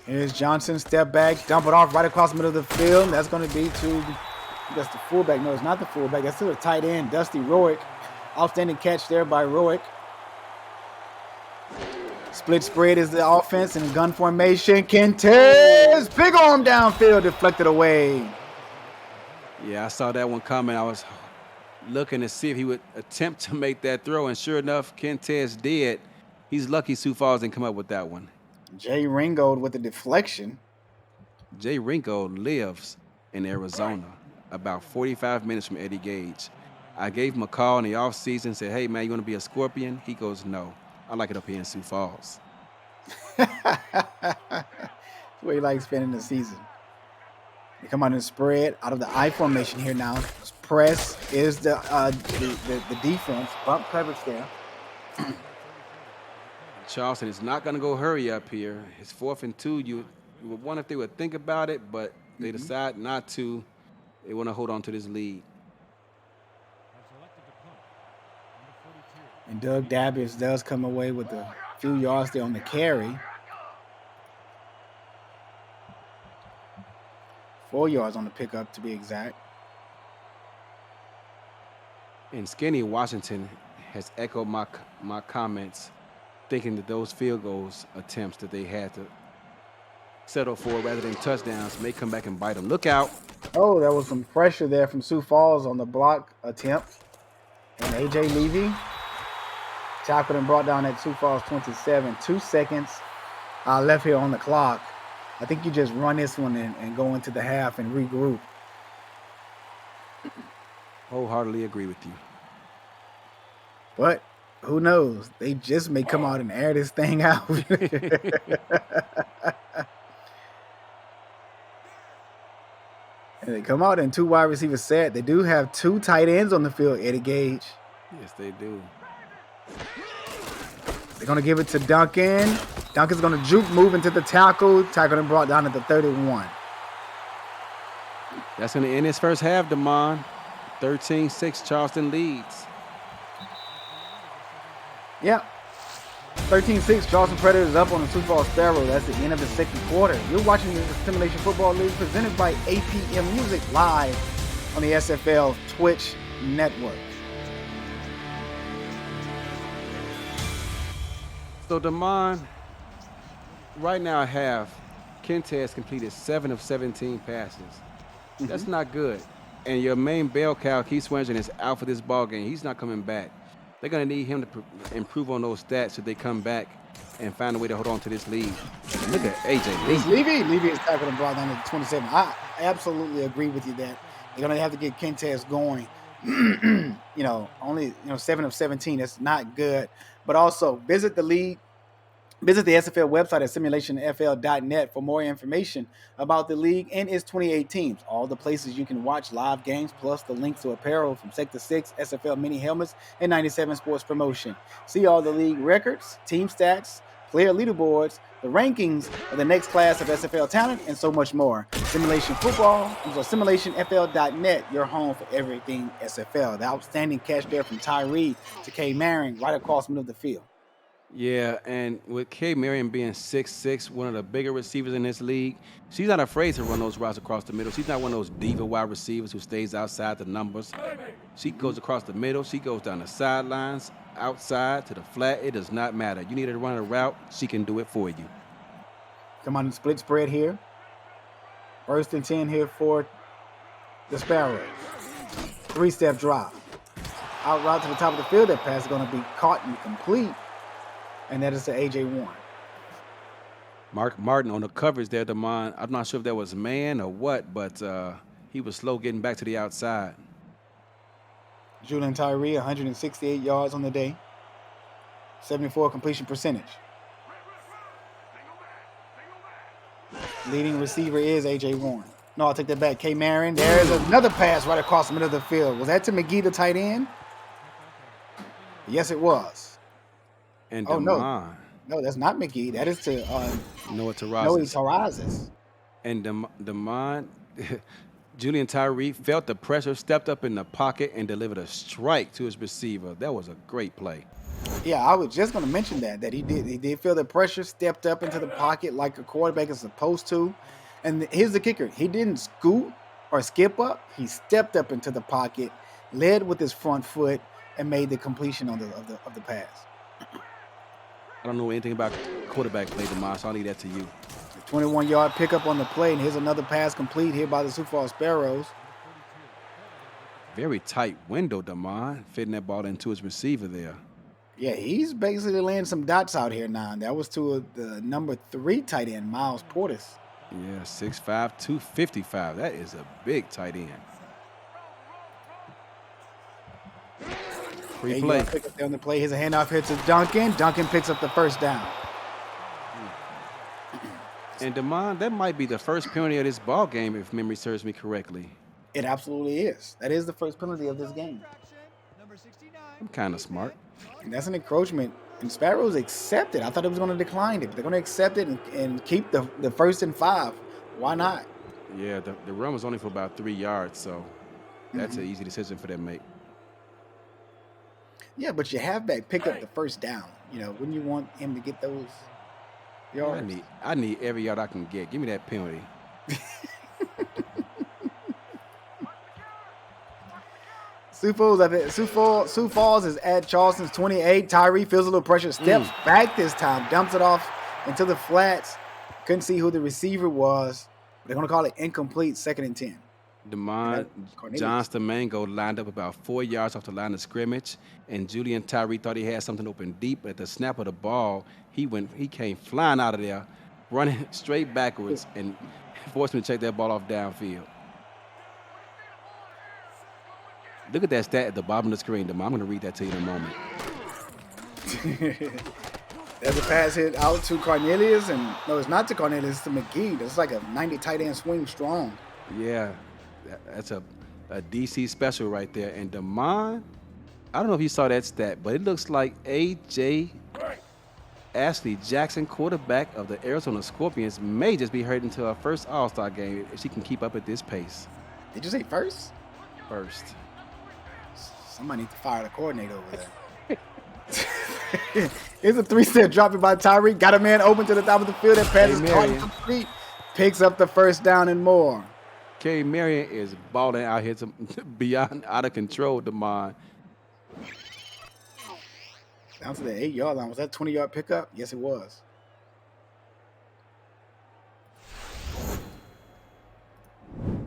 Here's Johnson, step back, dump it off right across the middle of the field. That's going to be to, that's the fullback. No, it's not the fullback. That's to the tight end, Dusty Roick. Outstanding catch there by Roick. Split spread is the offense and gun formation. Kentez, big arm downfield, deflected away. Yeah, I saw that one coming. I was looking to see if he would attempt to make that throw, and sure enough, Kentez did. He's lucky Sioux Falls didn't come up with that one. Jay Ringold with the deflection. Jay Ringold lives in Arizona, about 45 minutes from Eddie Gage. I gave him a call in the offseason, said, hey, man, you want to be a Scorpion? He goes, no. I like it up here in Sioux Falls. That's where he likes spending the season. They come out and spread out of the I formation here now. Press is the defense. Bump coverage there. Charleston is not going to go hurry up here. It's 4th and 2. You would wonder if they would think about it, but they decide not to. They want to hold on to this lead. And Doug Dabbis does come away with a few yards there on the carry. 4 yards on the pickup to be exact. And Skinny Washington has echoed my comments, thinking that those field goals attempts that they had to settle for rather than touchdowns may come back and bite them. Look out. Oh, there was some pressure there from Sioux Falls on the block attempt. And A.J. Levy tackled and brought down at Sioux Falls 27. 2 seconds left here on the clock. I think you just run this one and go into the half and regroup. Wholeheartedly agree with you. But who knows? They just may come out and air this thing out. And they come out in 2 wide receiver set. They do have 2 tight ends on the field, Eddie Gage. Yes, they do. They're going to give it to Duncan. Duncan's going to juke, move into the tackle. Tackled and brought down at the 31. That's going to end his first half, Damon. 13-6, Charleston leads. Yeah. 13-6, Charleston Predators up on the Sioux Falls Sparrow. That's the end of the second quarter. You're watching the Simulation Football League presented by APM Music live on the SFL Twitch network. So, Damon, right now I have Kente has completed 7 of 17 passes. That's not good. And your main bell cow, Keith Swearingen, is out for this ball game. He's not coming back. They're going to need him to improve on those stats so they come back and find a way to hold on to this lead. Look at A.J. Levy. Levy is tackled and brought down at 27. I absolutely agree with you that they're going to have to get Kentes going. Only 7 of 17. That's not good. But also visit the league. Visit the SFL website at simulationfl.net for more information about the league and its 28 teams. All the places you can watch live games, plus the links to apparel from Sector 6, SFL mini helmets, and 97 Sports Promotion. See all the league records, team stats, player leaderboards, the rankings of the next class of SFL talent, and so much more. Simulation Football, simulationfl.net, your home for everything SFL. The outstanding catch there from Tyree to K. Marin right across the middle of the field. Yeah, and with Kay Marion being 6'6", one of the bigger receivers in this league, she's not afraid to run those routes across the middle. She's not one of those diva wide receivers who stays outside the numbers. She goes across the middle. She goes down the sidelines, outside to the flat. It does not matter. You need her to run a route, she can do it for you. Come on, split spread here. 1st and 10 here for the Sparrows. 3-step drop. Out route to the top of the field. That pass is going to be caught and complete. And that is to A.J. Warren. Mark Martin on the coverage there, Damon. I'm not sure if that was man or what, but he was slow getting back to the outside. Julian Tyree, 168 yards on the day. 74 completion percentage. Leading receiver is A.J. Warren. No, I'll take that back. K. Marin. There's another pass right across the middle of the field. Was that to McGee, the tight end? Yes, it was. And no, that's not McGee. That is to Noah Terrazas. Terrazas. And Damon, Julian Tyree felt the pressure, stepped up in the pocket, and delivered a strike to his receiver. That was a great play. Yeah, I was just going to mention that he did feel the pressure, stepped up into the pocket like a quarterback is supposed to. And here's the kicker. He didn't scoot or skip up. He stepped up into the pocket, led with his front foot, and made the completion of the pass. I don't know anything about quarterback play, Damon, so I'll leave that to you. 21-yard pickup on the play, and here's another pass complete here by the Sioux Falls Sparrows. Very tight window, Damon, fitting that ball into his receiver there. Yeah, he's basically laying some dots out here now. That was to the number 3 tight end, Miles Portis. Yeah, 6'5", 255. That is a big tight end. Free play. Pick up there on the play. Here's a handoff here to Duncan. Duncan picks up the first down. And Damon, that might be the first penalty of this ball game, if memory serves me correctly. It absolutely is. That is the first penalty of this game. I'm kind of smart. And that's an encroachment. And Sparrows accept it. I thought it was going to decline it. They're going to accept it and keep the 1st and 5. Why not? Yeah, the run was only for about 3 yards, so that's an easy decision for them to make. Yeah, but your halfback picked up the first down. Wouldn't you want him to get those yards? I need every yard I can get. Give me that penalty. Sioux Falls is at Charleston's 28. Tyree feels a little pressure, steps back this time, dumps it off into the flats. Couldn't see who the receiver was. They're going to call it incomplete, 2nd and 10. DeMond Johnston Mango lined up about 4 yards off the line of scrimmage, and Julian Tyree thought he had something open deep. At the snap of the ball, he came flying out of there, running straight backwards, and forced him to check that ball off downfield. Look at that stat at the bottom of the screen, DeMond. I'm going to read that to you in a moment. There's a pass hit out to Cornelius, and no, it's not to Cornelius, it's to McGee. That's like a 90 tight end swing strong. Yeah, that's a DC special right there. And DeMond, I don't know if you saw that stat, but it looks like A.J. Ashley Jackson, quarterback of the Arizona Scorpions, may just be heading to her first All-Star game if she can keep up at this pace. Did you say first? First. Somebody needs to fire the coordinator over there. Here's a 3-step drop by Tyree. Got a man open to the top of the field. That pass is caught complete. Picks up the first down and more. Kerry Marion is balling out here beyond out of control, DeMond. Down to the 8-yard line. Was that a 20-yard pickup? Yes, it was.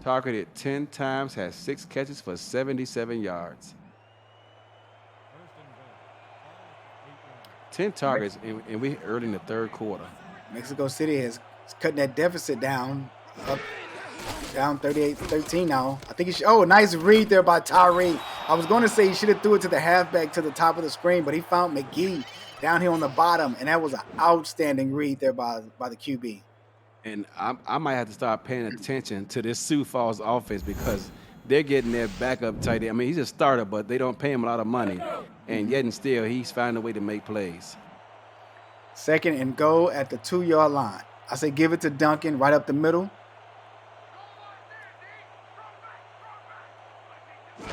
Targeted 10 times, has 6 catches for 77 yards. 10 targets, and we early in the 3rd quarter. Mexico City is cutting that deficit down 38-13 now. I think nice read there by Tyree. I was going to say he should have threw it to the halfback to the top of the screen, but he found McGee down here on the bottom, and that was an outstanding read there by the QB. And I might have to start paying attention to this Sioux Falls offense because they're getting their backup tight end. I mean, he's a starter, but they don't pay him a lot of money. And yet and still, he's finding a way to make plays. 2nd and goal at the 2-yard line. I say give it to Duncan right up the middle. And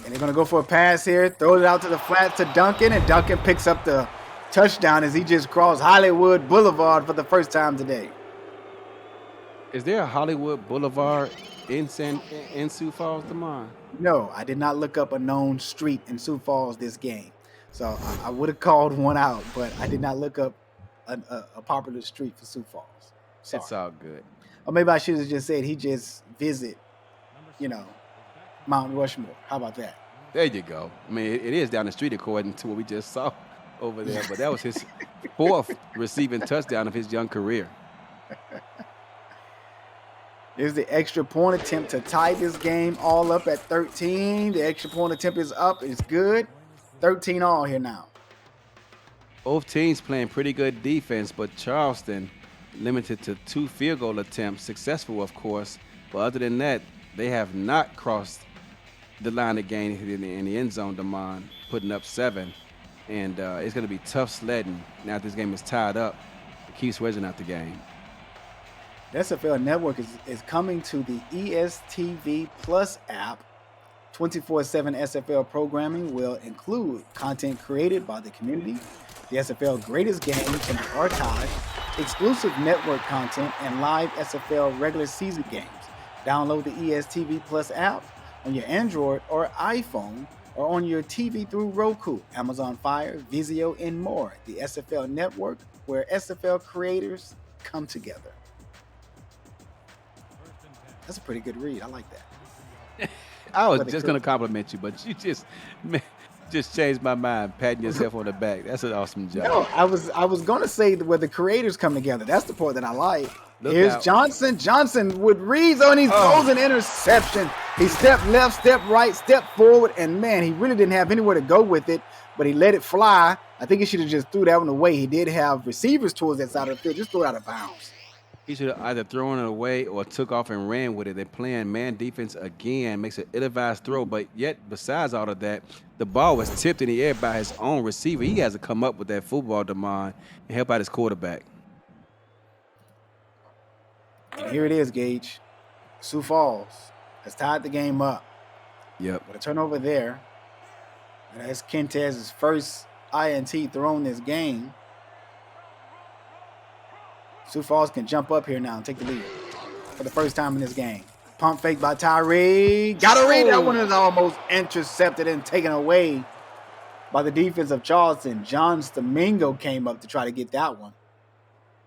they're going to go for a pass here. Throw it out to the flats to Duncan, and Duncan picks up the touchdown as he just crossed Hollywood Boulevard for the first time today. Is there a Hollywood Boulevard in Sioux Falls, DeMond? No, I did not look up a known street in Sioux Falls this game. So I would have called one out, but I did not look up a popular street for Sioux Falls. Sorry. It's all good. Or maybe I should have just said he just visit, Mount Rushmore. How about that? There you go. I mean, it is down the street according to what we just saw over there, but that was his 4th receiving touchdown of his young career. Here's the extra point attempt to tie this game all up at 13. The extra point attempt is up. It's good. 13 all here now. Both teams playing pretty good defense, but Charleston limited to 2 field goal attempts, successful, of course. But other than that, they have not crossed the line of game in the end zone, DeMond, putting up 7. And it's going to be tough sledding now that this game is tied up to keep Swedgen out the game. The SFL Network is coming to the ESTV Plus app. 24/7 SFL programming will include content created by the community, the SFL greatest games in the archive, exclusive network content, and live SFL regular season games. Download the ESTV Plus app on your Android or iPhone or on your TV through Roku, Amazon Fire, Vizio, and more. The SFL Network, where SFL creators come together. That's a pretty good read. I like that. I was just going to compliment you, but you just changed my mind, patting yourself on the back. That's an awesome job. No, I was going to say where the creators come together. That's the part that I like. Here's Johnson. Johnson with reads on his goals and interception. He stepped left, stepped right, stepped forward, and man, he really didn't have anywhere to go with it, but he let it fly. I think he should have just threw that one away. He did have receivers towards that side of the field. Just throw it out of bounds. He should have either thrown it away or took off and ran with it. They're playing man defense again, makes an ill-advised throw, but yet besides all of that, the ball was tipped in the air by his own receiver. He has to come up with that football, DeMond, and help out his quarterback. And here it is, Gage. Sioux Falls has tied the game up. Yep. With a turnover there. And that's Kentez's first INT thrown this game. Sioux Falls can jump up here now and take the lead for the first time in this game. Pump fake by Tyree. Got to read that Oh. one is almost intercepted and taken away by the defense of Charleston. John Domingo came up to try to get that one.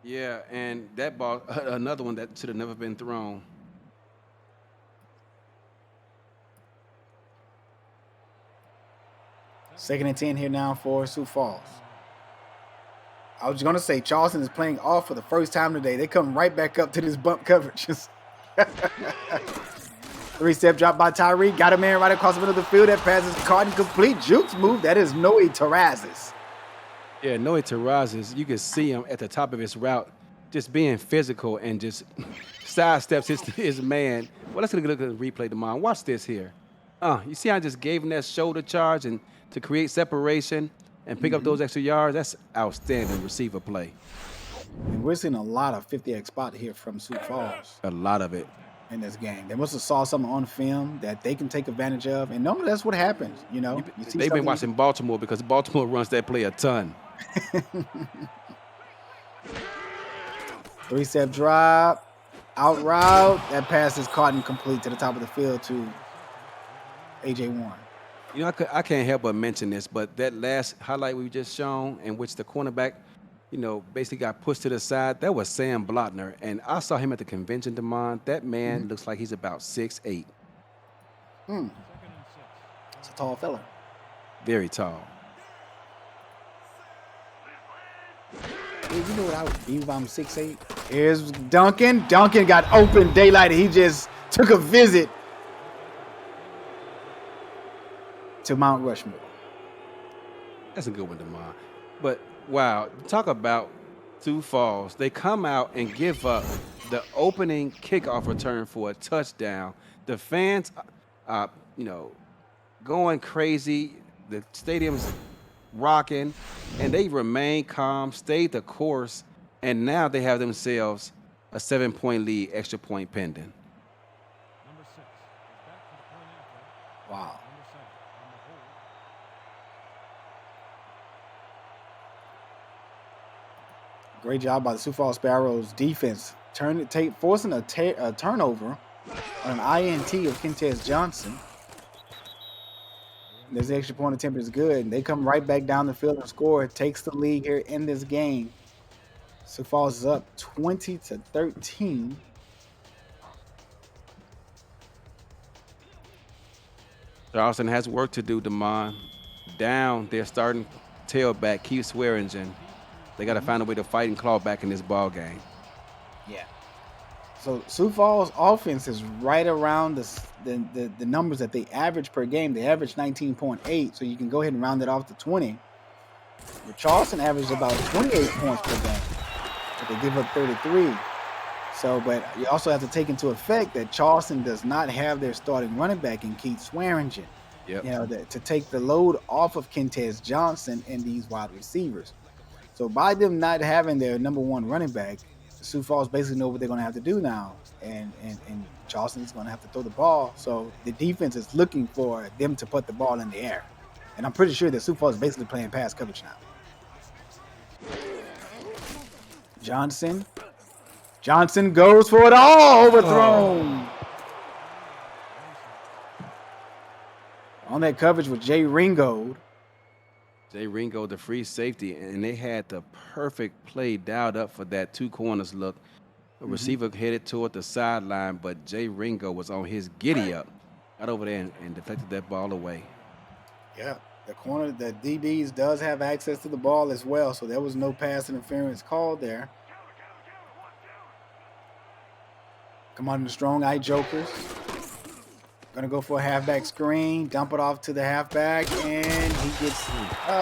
Yeah, and that ball, another one that should have never been thrown. Second and 10 here now for Sioux Falls. I was going to say Charleston is playing off for the first time today. They come right back up to this bump coverage. 3-step drop by Tyree. Got a man right across the middle of the field. That pass is caught and complete. Jukes move. That is Noe Terrazas. Yeah, Noe Terrazas, you can see him at the top of his route, just being physical and just sidesteps his man. Well, let's look at the replay tomorrow. Watch this here. You see how I just gave him that shoulder charge and to create separation and pick up those extra yards? That's outstanding receiver play. And we're seeing a lot of 50X spot here from Sioux Falls A lot of it. in this game. They must have saw something on film that they can take advantage of. And normally that's what happens, you know. You see They've been something- watching Baltimore because Baltimore runs that play a ton. 3-step drop, out route. That pass is caught and complete to the top of the field to A.J. Warren. You know, I can't help but mention this, but that last highlight we just shown in which the cornerback, you know, basically got pushed to the side, that was Sam Blotner. And I saw him at the convention, Damon. That man looks like he's about 6'8". It's a tall fella. Very tall. Hey, you know what I would be if I'm 6'8"? Here's Duncan. Duncan got open daylight. He just took a visit to Mount Rushmore. That's a good one, Damon. But, wow, talk about Sioux Falls. They come out and give up the opening kickoff return for a touchdown. The fans, you know, going crazy. The stadium's rocking, and they remain calm, stayed the course, and now they have themselves a 7-point lead, extra point pending. Number 6 is back to the point after. Wow. Number 7 on the hold. Great job by the Sioux Falls Sparrows defense. Forcing a turnover on an INT of Kentez Johnson. This extra point attempt is good. They come right back down the field and score. Takes the lead here in this game. Sioux Falls is up 20-13. Charleston has work to do, Damon. Down their starting tailback, Keith Swearingen. They got to find a way to fight and claw back in this ball game. Yeah. So Sioux Falls offense is right around the numbers that they average per game. They average 19.8, so you can go ahead and round it off to 20. But Charleston averages about 28 points per game, but they give up 33. So, but you also have to take into effect that Charleston does not have their starting running back in Keith Swearingen. Yep. You know, to take the load off of Kentez Johnson and these wide receivers. So by them not having their number one running back, Sioux Falls basically know what they're going to have to do now, and Charleston is going to have to throw the ball. So the defense is looking for them to put the ball in the air, and I'm pretty sure that Sioux Falls is basically playing pass coverage now. Johnson goes for it all, overthrown. On that coverage with Jay Ringgold. Jay Ringo, the free safety, and they had the perfect play dialed up for that two corners look. A receiver headed toward the sideline, but Jay Ringo was on his giddy up, got over there and deflected that ball away. Yeah, the DBs does have access to the ball as well, so there was no pass interference called there. Come on, the strong eye jokers. Gonna go for a halfback screen, dump it off to the halfback, and he gets